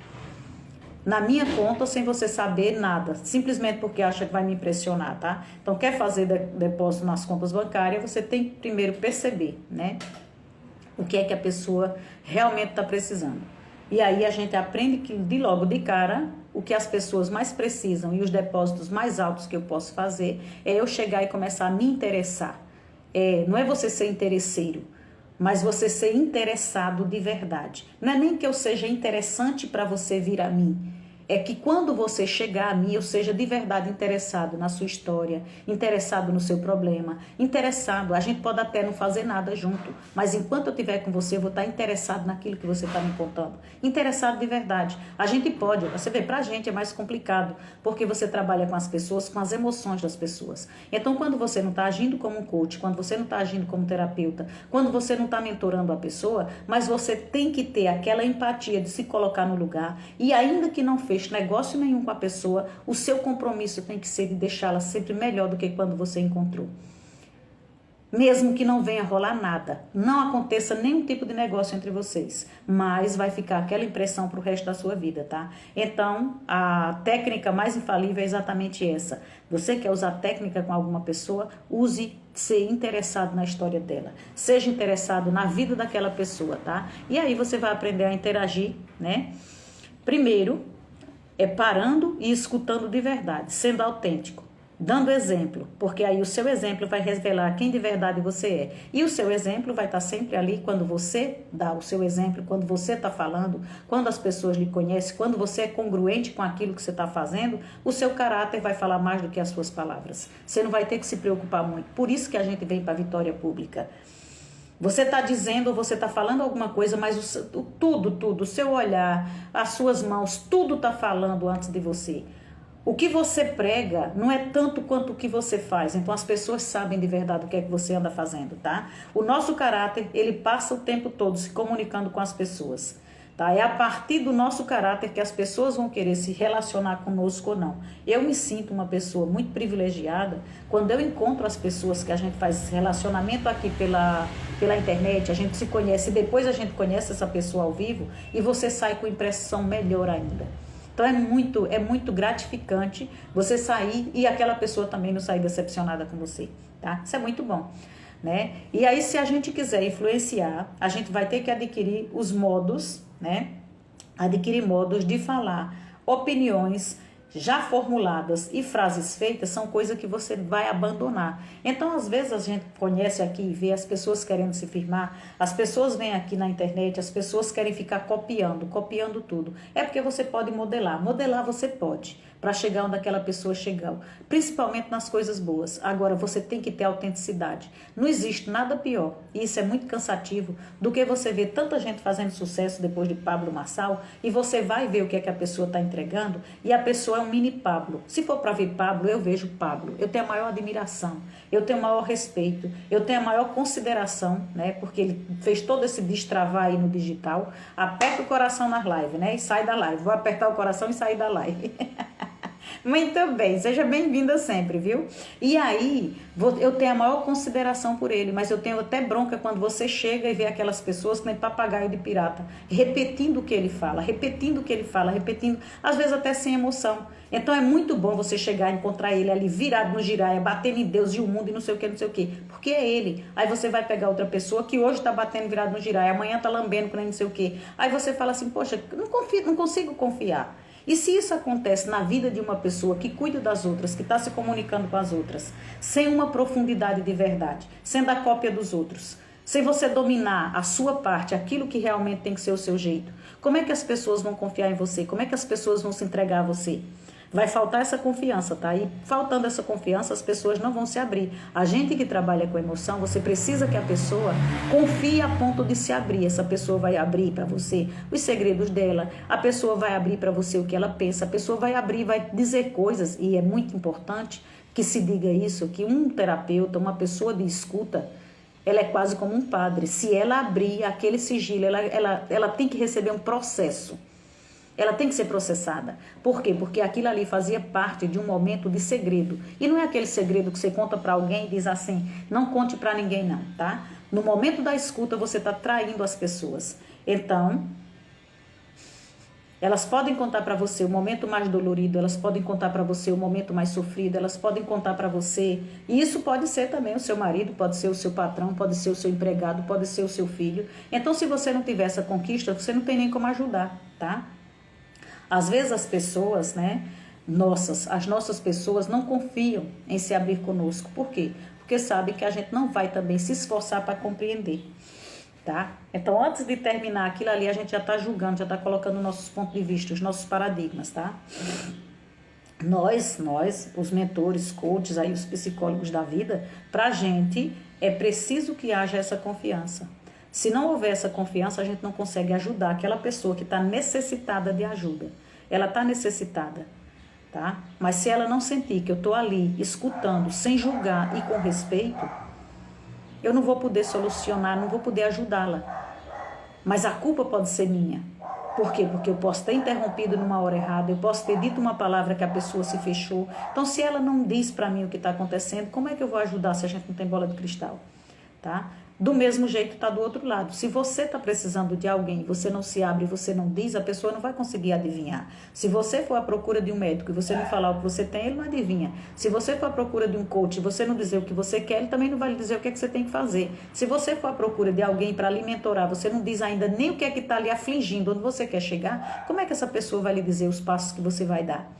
na minha conta sem você saber nada? Simplesmente porque acha que vai me impressionar, tá? Então, quer fazer depósito nas contas bancárias, você tem que primeiro perceber, né? O que é que a pessoa realmente está precisando. E aí a gente aprende que logo de cara, o que as pessoas mais precisam e os depósitos mais altos que eu posso fazer é eu chegar e começar a me interessar. Não é você ser interesseiro, mas você ser interessado de verdade. Não é nem que eu seja interessante para você vir a mim. É que quando você chegar a mim, eu seja de verdade interessado na sua história, interessado no seu problema, interessado. A gente pode até não fazer nada junto, mas enquanto eu estiver com você, eu vou estar interessado naquilo que você está me contando. Interessado de verdade. A gente pode, você vê, pra gente é mais complicado, porque você trabalha com as pessoas, com as emoções das pessoas. Então, quando você não está agindo como um coach, quando você não está agindo como terapeuta, quando você não está mentorando a pessoa, mas você tem que ter aquela empatia de se colocar no lugar, e ainda que não fez negócio nenhum com a pessoa, o seu compromisso tem que ser de deixá-la sempre melhor do que quando você encontrou. Mesmo que não venha rolar nada, não aconteça nenhum tipo de negócio entre vocês, mas vai ficar aquela impressão para o resto da sua vida, tá? Então, a técnica mais infalível é exatamente essa. Você quer usar técnica com alguma pessoa, use ser interessado na história dela, seja interessado na vida daquela pessoa, tá? E aí você vai aprender a interagir, né? Primeiro, parando e escutando de verdade, sendo autêntico, dando exemplo, porque aí o seu exemplo vai revelar quem de verdade você é. E o seu exemplo vai estar sempre ali quando você dá o seu exemplo, quando você está falando, quando as pessoas lhe conhecem, quando você é congruente com aquilo que você está fazendo, o seu caráter vai falar mais do que as suas palavras. Você não vai ter que se preocupar muito. Por isso que a gente vem para a vitória pública. Você está dizendo, você está falando alguma coisa, mas tudo, o seu olhar, as suas mãos, tudo está falando antes de você. O que você prega não é tanto quanto o que você faz. Então as pessoas sabem de verdade o que é que você anda fazendo, tá? O nosso caráter, ele passa o tempo todo se comunicando com as pessoas. Tá? É a partir do nosso caráter que as pessoas vão querer se relacionar conosco ou não. Eu me sinto uma pessoa muito privilegiada quando eu encontro as pessoas que a gente faz relacionamento aqui pela internet, a gente se conhece, depois a gente conhece essa pessoa ao vivo e você sai com impressão melhor ainda. Então é muito gratificante você sair e aquela pessoa também não sair decepcionada com você, tá? Isso é muito bom, né? E aí, se a gente quiser influenciar, a gente vai ter que adquirir os modos, né? Adquirir modos de falar, opiniões já formuladas e frases feitas são coisas que você vai abandonar. Então, às vezes, a gente conhece aqui e vê as pessoas querendo se firmar, as pessoas vêm aqui na internet, as pessoas querem ficar copiando tudo. É porque você pode modelar. Modelar você pode, para chegar onde aquela pessoa chegou, principalmente nas coisas boas. Agora, você tem que ter autenticidade. Não existe nada pior, e isso é muito cansativo, do que você ver tanta gente fazendo sucesso depois de Pablo Marçal, e você vai ver o que é que a pessoa está entregando, e a pessoa é um mini Pablo. Se for para ver Pablo, eu vejo Pablo. Eu tenho a maior admiração, eu tenho o maior respeito, eu tenho a maior consideração, né? Porque ele fez todo esse destravar aí no digital. Aperta o coração nas lives, né? E sai da live. Vou apertar o coração e sair da live. Muito bem, seja bem-vinda sempre, viu? E aí, eu tenho a maior consideração por ele, mas eu tenho até bronca quando você chega e vê aquelas pessoas que nem papagaio de pirata, repetindo o que ele fala, repetindo, às vezes até sem emoção. Então é muito bom você chegar e encontrar ele ali virado no giraia, batendo em Deus e o mundo e não sei o que, porque é ele. Aí você vai pegar outra pessoa que hoje tá batendo virado no giraia, amanhã tá lambendo com nem não sei o que. Aí você fala assim, poxa, não consigo confiar. E se isso acontece na vida de uma pessoa que cuida das outras, que está se comunicando com as outras, sem uma profundidade de verdade, sendo a cópia dos outros, sem você dominar a sua parte, aquilo que realmente tem que ser o seu jeito, como é que as pessoas vão confiar em você? Como é que as pessoas vão se entregar a você? Vai faltar essa confiança, tá? E faltando essa confiança, as pessoas não vão se abrir. A gente que trabalha com emoção, você precisa que a pessoa confie a ponto de se abrir. Essa pessoa vai abrir para você os segredos dela, a pessoa vai abrir para você o que ela pensa, a pessoa vai abrir, vai dizer coisas, e é muito importante que se diga isso, que um terapeuta, uma pessoa de escuta, ela é quase como um padre. Se ela abrir aquele sigilo, ela tem que receber um processo. Ela tem que ser processada. Por quê? Porque aquilo ali fazia parte de um momento de segredo. E não é aquele segredo que você conta para alguém e diz assim, não conte para ninguém não, tá? No momento da escuta, você está traindo as pessoas. Então, elas podem contar para você o momento mais dolorido, elas podem contar para você o momento mais sofrido, elas podem contar para você. E isso pode ser também o seu marido, pode ser o seu patrão, pode ser o seu empregado, pode ser o seu filho. Então, se você não tiver essa conquista, você não tem nem como ajudar, tá? Às vezes as pessoas, né, as nossas pessoas não confiam em se abrir conosco. Por quê? Porque sabem que a gente não vai também se esforçar para compreender, tá? Então, antes de terminar aquilo ali, a gente já está julgando, já está colocando nossos pontos de vista, os nossos paradigmas, tá? Nós, os mentores, coaches, aí, os psicólogos da vida, para a gente é preciso que haja essa confiança. Se não houver essa confiança, a gente não consegue ajudar aquela pessoa que está necessitada de ajuda. Ela está necessitada, tá? Mas se ela não sentir que eu estou ali, escutando, sem julgar e com respeito, eu não vou poder solucionar, não vou poder ajudá-la. Mas a culpa pode ser minha. Por quê? Porque eu posso ter interrompido numa hora errada, eu posso ter dito uma palavra que a pessoa se fechou. Então, se ela não diz para mim o que está acontecendo, como é que eu vou ajudar se a gente não tem bola de cristal, tá? Do mesmo jeito está do outro lado. Se você está precisando de alguém, você não se abre, você não diz, a pessoa não vai conseguir adivinhar. Se você for à procura de um médico e você não falar o que você tem, ele não adivinha. Se você for à procura de um coach e você não dizer o que você quer, ele também não vai lhe dizer o que é que você tem que fazer. Se você for à procura de alguém para lhe mentorar, você não diz ainda nem o que é que está lhe afligindo, onde você quer chegar, como é que essa pessoa vai lhe dizer os passos que você vai dar?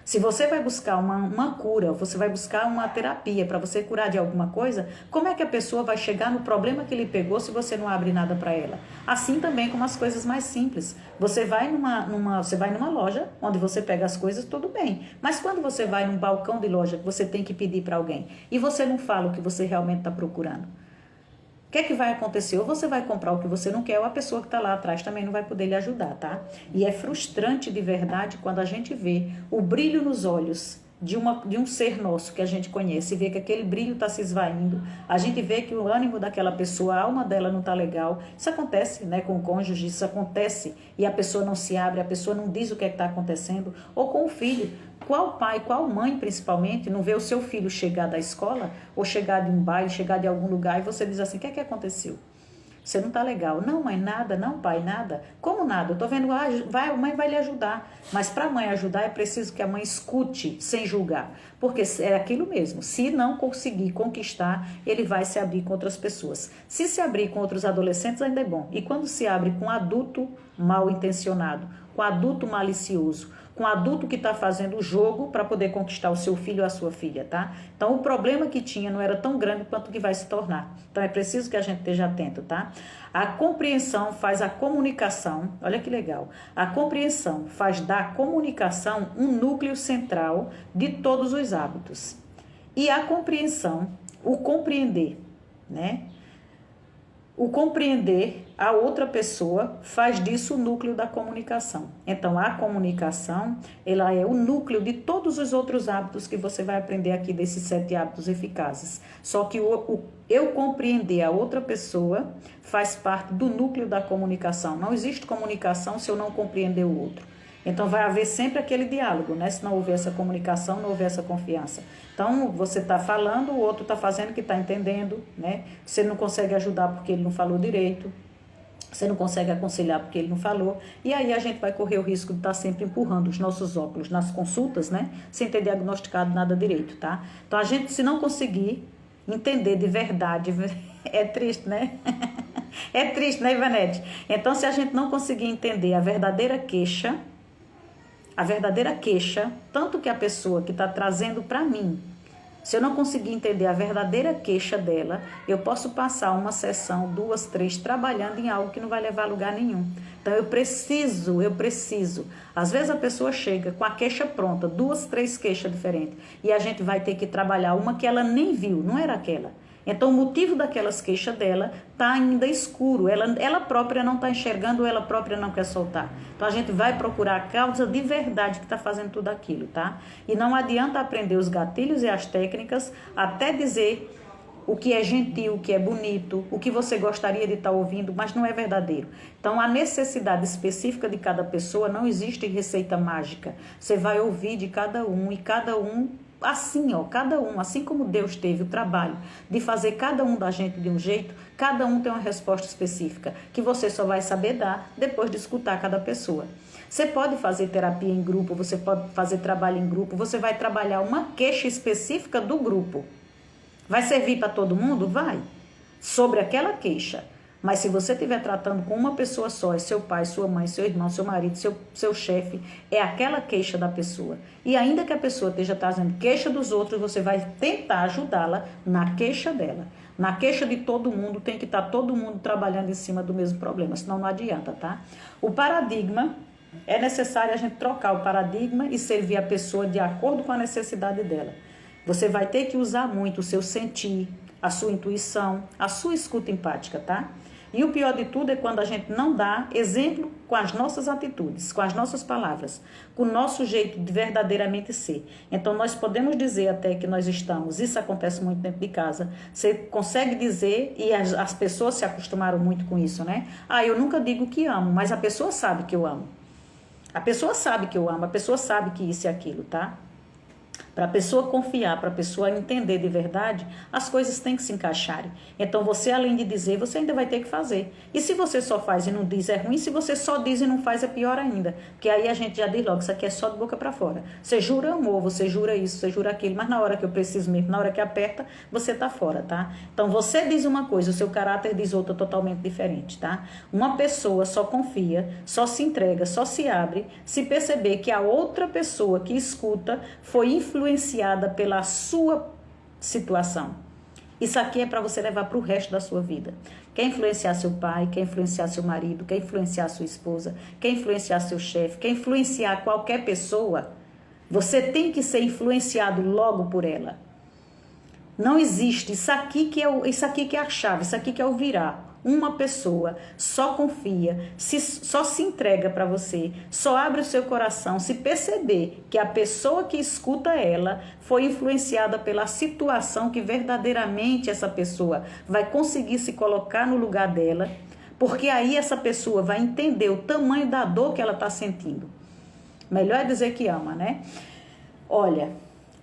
Se você vai buscar uma cura, você vai buscar uma terapia para você curar de alguma coisa, como é que a pessoa vai chegar no problema que ele pegou se você não abre nada para ela? Assim também com as coisas mais simples. Você vai numa loja onde você pega as coisas, tudo bem. Mas quando você vai num balcão de loja que você tem que pedir para alguém e você não fala o que você realmente está procurando, o que é que vai acontecer? Ou você vai comprar o que você não quer, ou a pessoa que está lá atrás também não vai poder lhe ajudar, tá? E é frustrante de verdade quando a gente vê o brilho nos olhos de um ser nosso que a gente conhece, e vê que aquele brilho está se esvaindo, a gente vê que o ânimo daquela pessoa, a alma dela não está legal. Isso acontece, né, com o cônjuge, isso acontece, e a pessoa não se abre, a pessoa não diz o que é que está acontecendo, ou com o filho. Qual pai, qual mãe, principalmente, não vê o seu filho chegar da escola, ou chegar de um baile, chegar de algum lugar, e você diz assim, o que é que aconteceu? Você não tá legal. Não, mãe, nada. Não, pai, nada. Como nada? Eu tô vendo, a mãe vai lhe ajudar. Mas para a mãe ajudar é preciso que a mãe escute sem julgar. Porque é aquilo mesmo. Se não conseguir conquistar, ele vai se abrir com outras pessoas. Se se abrir com outros adolescentes, ainda é bom. E quando se abre com adulto mal intencionado, com adulto malicioso, com adulto que está fazendo o jogo para poder conquistar o seu filho ou a sua filha, tá? Então, o problema que tinha não era tão grande quanto que vai se tornar. Então, é preciso que a gente esteja atento, tá? A compreensão faz a comunicação, olha que legal, a compreensão faz da comunicação um núcleo central de todos os hábitos. E a compreensão, o compreender, né? O compreender a outra pessoa faz disso o núcleo da comunicação. Então, a comunicação, ela é o núcleo de todos os outros hábitos que você vai aprender aqui desses 7 hábitos eficazes. Só que eu compreender a outra pessoa faz parte do núcleo da comunicação. Não existe comunicação se eu não compreender o outro. Então, vai haver sempre aquele diálogo, né? Se não houver essa comunicação, não houver essa confiança. Então, você está falando, o outro está fazendo que está entendendo, né? Você não consegue ajudar porque ele não falou direito. Você não consegue aconselhar porque ele não falou. E aí a gente vai correr o risco de estar sempre empurrando os nossos óculos nas consultas, né? Sem ter diagnosticado nada direito, tá? Então, a gente, se não conseguir entender de verdade, é triste, né? É triste, né, Ivanete? Então, se a gente não conseguir entender a verdadeira queixa, tanto que a pessoa que está trazendo para mim, se eu não conseguir entender a verdadeira queixa dela, eu posso passar uma sessão, 2, 3, trabalhando em algo que não vai levar a lugar nenhum. Então, eu preciso. Às vezes a pessoa chega com a queixa pronta, 2, 3 queixas diferentes, e a gente vai ter que trabalhar uma que ela nem viu, não era aquela. Então, o motivo daquelas queixas dela está ainda escuro. Ela própria não está enxergando, ela própria não quer soltar. Então, a gente vai procurar a causa de verdade que está fazendo tudo aquilo, tá? E não adianta aprender os gatilhos e as técnicas até dizer o que é gentil, o que é bonito, o que você gostaria de estar ouvindo, mas não é verdadeiro. Então, a necessidade específica de cada pessoa, não existe receita mágica. Você vai ouvir de cada um e cada um assim, cada um, assim como Deus teve o trabalho de fazer cada um da gente de um jeito, cada um tem uma resposta específica, que você só vai saber dar depois de escutar cada pessoa. Você pode fazer terapia em grupo, você pode fazer trabalho em grupo, você vai trabalhar uma queixa específica do grupo. Vai servir para todo mundo? Vai. Sobre aquela queixa. Mas se você estiver tratando com uma pessoa só, é seu pai, sua mãe, seu irmão, seu marido, seu chefe, é aquela queixa da pessoa. E ainda que a pessoa esteja trazendo queixa dos outros, você vai tentar ajudá-la na queixa dela. Na queixa de todo mundo, tem que estar todo mundo trabalhando em cima do mesmo problema, senão não adianta, tá? O paradigma, é necessário a gente trocar o paradigma e servir a pessoa de acordo com a necessidade dela. Você vai ter que usar muito o seu sentir, a sua intuição, a sua escuta empática, tá? E o pior de tudo é quando a gente não dá exemplo com as nossas atitudes, com as nossas palavras, com o nosso jeito de verdadeiramente ser. Então, nós podemos dizer até que nós estamos, isso acontece muito dentro de casa, você consegue dizer, e as pessoas se acostumaram muito com isso, né? Eu nunca digo que amo, mas a pessoa sabe que eu amo. A pessoa sabe que eu amo, a pessoa sabe que isso e aquilo, tá? Para a pessoa confiar, para a pessoa entender de verdade, as coisas têm que se encaixarem. Então, você, além de dizer, você ainda vai ter que fazer. E se você só faz e não diz, é ruim. Se você só diz e não faz, é pior ainda. Porque aí a gente já diz logo, isso aqui é só de boca para fora. Você jura amor, você jura isso, você jura aquilo, mas na hora que eu preciso mesmo, na hora que aperta, você está fora, tá? Então, você diz uma coisa, o seu caráter diz outra totalmente diferente, tá? Uma pessoa só confia, só se entrega, só se abre, se perceber que a outra pessoa que escuta foi influenciada pela sua situação. Isso aqui é para você levar para o resto da sua vida. Quer influenciar seu pai, quer influenciar seu marido, quer influenciar sua esposa, quer influenciar seu chefe, quer influenciar qualquer pessoa, você tem que ser influenciado logo por ela. Não existe isso aqui que é a chave, isso aqui que é o virar. Uma pessoa só confia, só se entrega para você, só abre o seu coração se perceber que a pessoa que escuta ela foi influenciada pela situação que verdadeiramente essa pessoa vai conseguir se colocar no lugar dela, porque aí essa pessoa vai entender o tamanho da dor que ela está sentindo. Melhor é dizer que ama, né? Olha,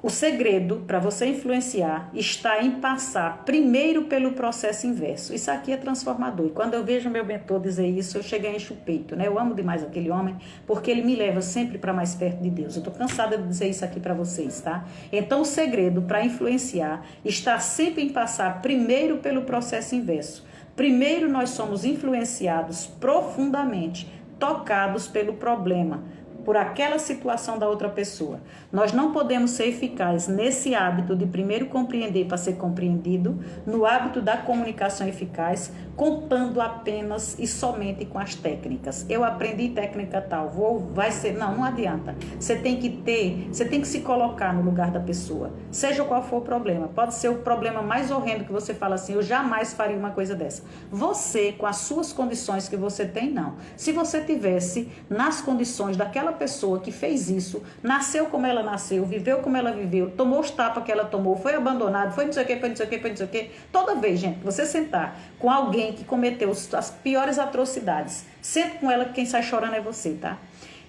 O segredo para você influenciar está em passar primeiro pelo processo inverso. Isso aqui é transformador. E quando eu vejo meu mentor dizer isso, eu chego a encher o peito, né? Eu amo demais aquele homem, porque ele me leva sempre para mais perto de Deus. Eu estou cansada de dizer isso aqui para vocês, tá? Então, o segredo para influenciar está sempre em passar primeiro pelo processo inverso. Primeiro, nós somos influenciados profundamente, tocados pelo problema, por aquela situação da outra pessoa. Nós não podemos ser eficazes nesse hábito de primeiro compreender para ser compreendido, no hábito da comunicação eficaz, contando apenas e somente com as técnicas. Eu aprendi técnica tal, vai ser, não adianta. Você tem que se colocar no lugar da pessoa, seja qual for o problema. Pode ser o problema mais horrendo que você fala assim, eu jamais faria uma coisa dessa. Você, com as suas condições que você tem, não. Se você tivesse nas condições daquela pessoa que fez isso, nasceu como ela nasceu, viveu como ela viveu, tomou os tapas que ela tomou, foi abandonado, foi não sei o que, foi não sei o que, foi não sei o que. Toda vez, gente, você sentar com alguém que cometeu as piores atrocidades, sente com ela que quem sai chorando é você, tá?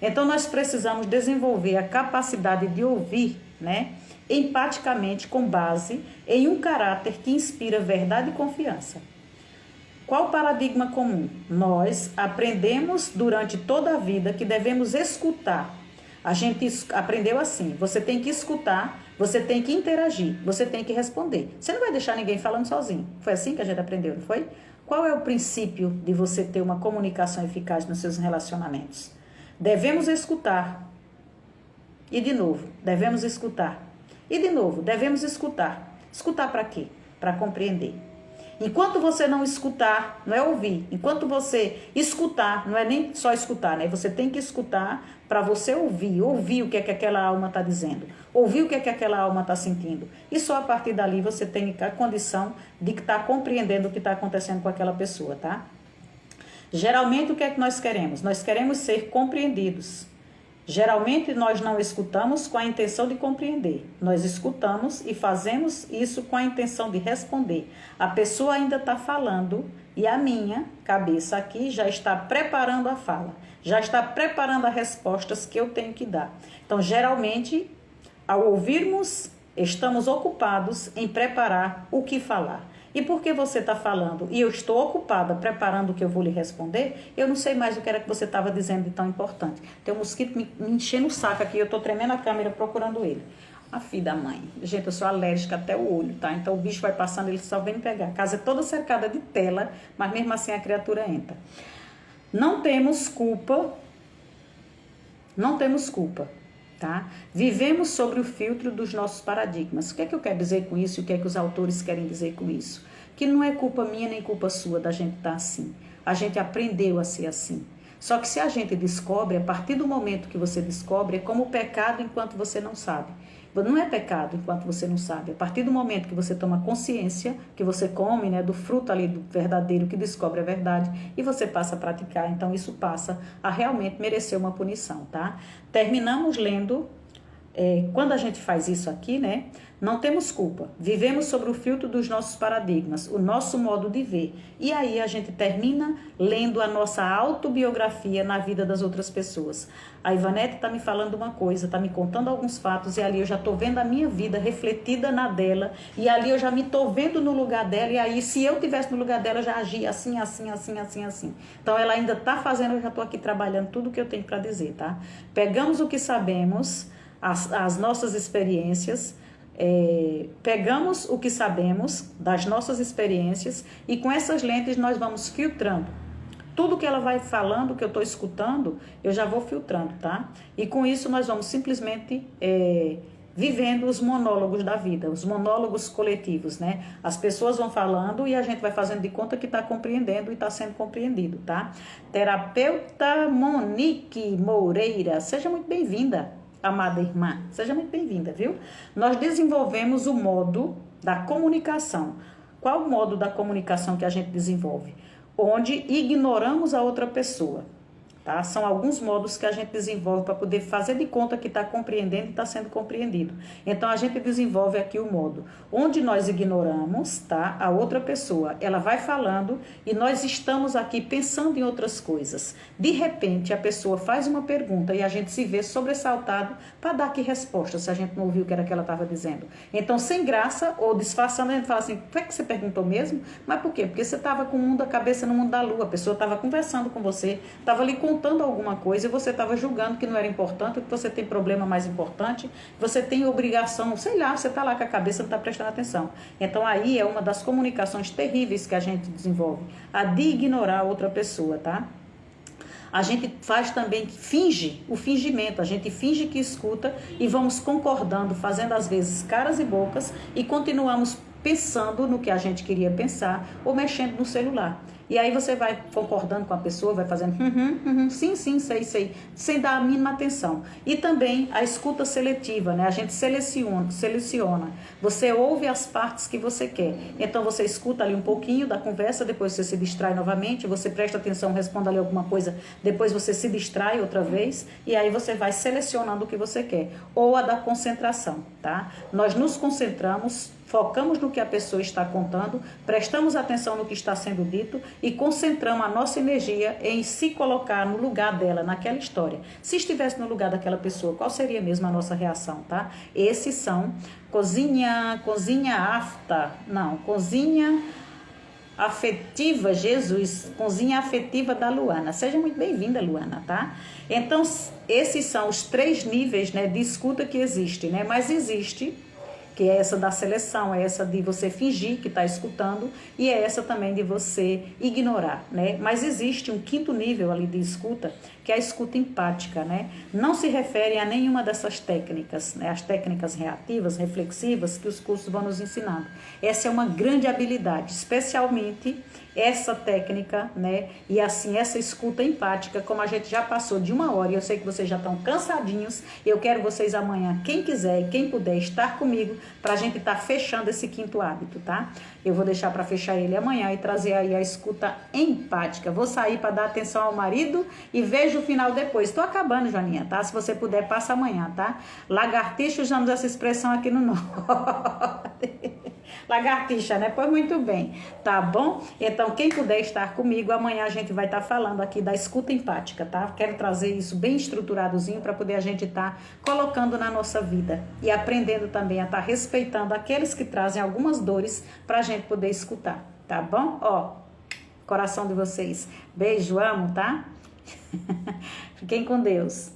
Então nós precisamos desenvolver a capacidade de ouvir, né, empaticamente, com base em um caráter que inspira verdade e confiança. Qual o paradigma comum? Nós aprendemos durante toda a vida que devemos escutar. A gente aprendeu assim, você tem que escutar, você tem que interagir, você tem que responder. Você não vai deixar ninguém falando sozinho. Foi assim que a gente aprendeu, não foi? Qual é o princípio de você ter uma comunicação eficaz nos seus relacionamentos? Devemos escutar. E de novo, devemos escutar. E de novo, devemos escutar. Escutar para quê? Para compreender. Enquanto você não escutar, não é ouvir. Enquanto você escutar, não é nem só escutar, né? Você tem que escutar para você ouvir o que é que aquela alma está dizendo, ouvir o que é que aquela alma está sentindo. E só a partir dali você tem a condição de estar compreendendo o que está acontecendo com aquela pessoa, tá? Geralmente, o que é que nós queremos? Nós queremos ser compreendidos. Geralmente nós não escutamos com a intenção de compreender. Nós escutamos e fazemos isso com a intenção de responder. A pessoa ainda está falando e a minha cabeça aqui já está preparando a fala, já está preparando as respostas que eu tenho que dar. Então, geralmente, ao ouvirmos, estamos ocupados em preparar o que falar. E porque você está falando e eu estou ocupada preparando o que eu vou lhe responder, eu não sei mais o que era que você estava dizendo de tão importante. Tem um mosquito me enchendo o saco aqui, eu estou tremendo a câmera procurando ele. A filha da mãe. Gente, eu sou alérgica até o olho, tá? Então o bicho vai passando, ele só vem me pegar. A casa é toda cercada de tela, mas mesmo assim a criatura entra. Não temos culpa. Não temos culpa. Tá? Vivemos sobre o filtro dos nossos paradigmas. O que é que eu quero dizer com isso e o que é que os autores querem dizer com isso? Que não é culpa minha nem culpa sua da gente estar assim. A gente aprendeu a ser assim. Só que se a gente descobre, a partir do momento que você descobre, é como o pecado enquanto você não sabe. Não é pecado enquanto você não sabe. A partir do momento que você toma consciência, que você come, né, do fruto ali do verdadeiro, que descobre a verdade, e você passa a praticar, então isso passa a realmente merecer uma punição, tá? Terminamos lendo, quando a gente faz isso aqui, né, não temos culpa. Vivemos sobre o filtro dos nossos paradigmas, o nosso modo de ver. E aí a gente termina lendo a nossa autobiografia na vida das outras pessoas. A Ivanete está me falando uma coisa, está me contando alguns fatos, e ali eu já estou vendo a minha vida refletida na dela, e ali eu já me estou vendo no lugar dela, e aí se eu estivesse no lugar dela, eu já agia assim, assim, assim, assim, assim. Então ela ainda está fazendo, eu já estou aqui trabalhando tudo o que eu tenho para dizer, tá? Pegamos o que sabemos, as nossas experiências, pegamos o que sabemos das nossas experiências e com essas lentes nós vamos filtrando. Tudo que ela vai falando, que eu estou escutando, eu já vou filtrando, tá? E com isso nós vamos simplesmente vivendo os monólogos da vida, os monólogos coletivos, né? As pessoas vão falando e a gente vai fazendo de conta que está compreendendo e está sendo compreendido, tá? Terapeuta Monique Moreira, seja muito bem-vinda. Amada irmã, seja muito bem-vinda, viu? Nós desenvolvemos o modo da comunicação. Qual o modo da comunicação que a gente desenvolve? Onde ignoramos a outra pessoa. tá? São alguns modos que a gente desenvolve para poder fazer de conta que está compreendendo e está sendo compreendido. Então, a gente desenvolve aqui o modo onde nós ignoramos, tá? A outra pessoa, ela vai falando e nós estamos aqui pensando em outras coisas. De repente, a pessoa faz uma pergunta e a gente se vê sobressaltado para dar aqui resposta, se a gente não ouviu o que era que ela estava dizendo. Então, sem graça ou disfarçando, a gente fala assim, foi que você perguntou mesmo? Mas por quê? Porque você estava com o mundo, a cabeça no mundo da lua, a pessoa estava conversando com você, estava ali contando alguma coisa e você estava julgando que não era importante, que você tem problema mais importante, você tem obrigação, sei lá, você está lá com a cabeça, não está prestando atenção. Então aí é uma das comunicações terríveis que a gente desenvolve, a de ignorar a outra pessoa, tá? A gente faz também, finge o fingimento, a gente finge que escuta e vamos concordando, fazendo às vezes caras e bocas e continuamos pensando no que a gente queria pensar ou mexendo no celular. E aí você vai concordando com a pessoa, vai fazendo sim, sei, sem dar a mínima atenção. E também a escuta seletiva, né? A gente seleciona. Você ouve as partes que você quer. Então você escuta ali um pouquinho da conversa, depois você se distrai novamente, você presta atenção, responde ali alguma coisa, depois você se distrai outra vez, e aí você vai selecionando o que você quer. Ou a da concentração, tá? Nós nos concentramos, focamos no que a pessoa está contando, prestamos atenção no que está sendo dito e concentramos a nossa energia em se colocar no lugar dela, naquela história. Se estivesse no lugar daquela pessoa, qual seria mesmo a nossa reação, tá? Esses são cozinha afetiva, Jesus, cozinha afetiva da Luana. Seja muito bem-vinda, Luana, tá? Então, esses são os 3 níveis, né, de escuta que existe, né? Mas existe, que é essa da seleção, é essa de você fingir que está escutando e é essa também de você ignorar, né? Mas existe um 5º nível ali de escuta, que é a escuta empática, né? Não se refere a nenhuma dessas técnicas, né? As técnicas reativas, reflexivas, que os cursos vão nos ensinando. Essa é uma grande habilidade, especialmente essa técnica, né? E assim, essa escuta empática, como a gente já passou de 1 hora, e eu sei que vocês já estão cansadinhos, eu quero vocês amanhã, quem quiser e quem puder estar comigo, para a gente estar fechando esse 5º hábito, tá? Eu vou deixar para fechar ele amanhã e trazer aí a escuta empática. Vou sair para dar atenção ao marido e vejo o final depois. Estou acabando, Joaninha, tá? Se você puder, passa amanhã, tá? Lagartixa, usamos essa expressão aqui no norte. Lagartixa, né? Pois muito bem, tá bom? Então, quem puder estar comigo, amanhã a gente vai estar falando aqui da escuta empática, tá? Quero trazer isso bem estruturadozinho para poder a gente estar colocando na nossa vida e aprendendo também a estar respeitando aqueles que trazem algumas dores para a gente poder escutar, tá bom? Ó, coração de vocês. Beijo, amo, tá? Fiquem com Deus.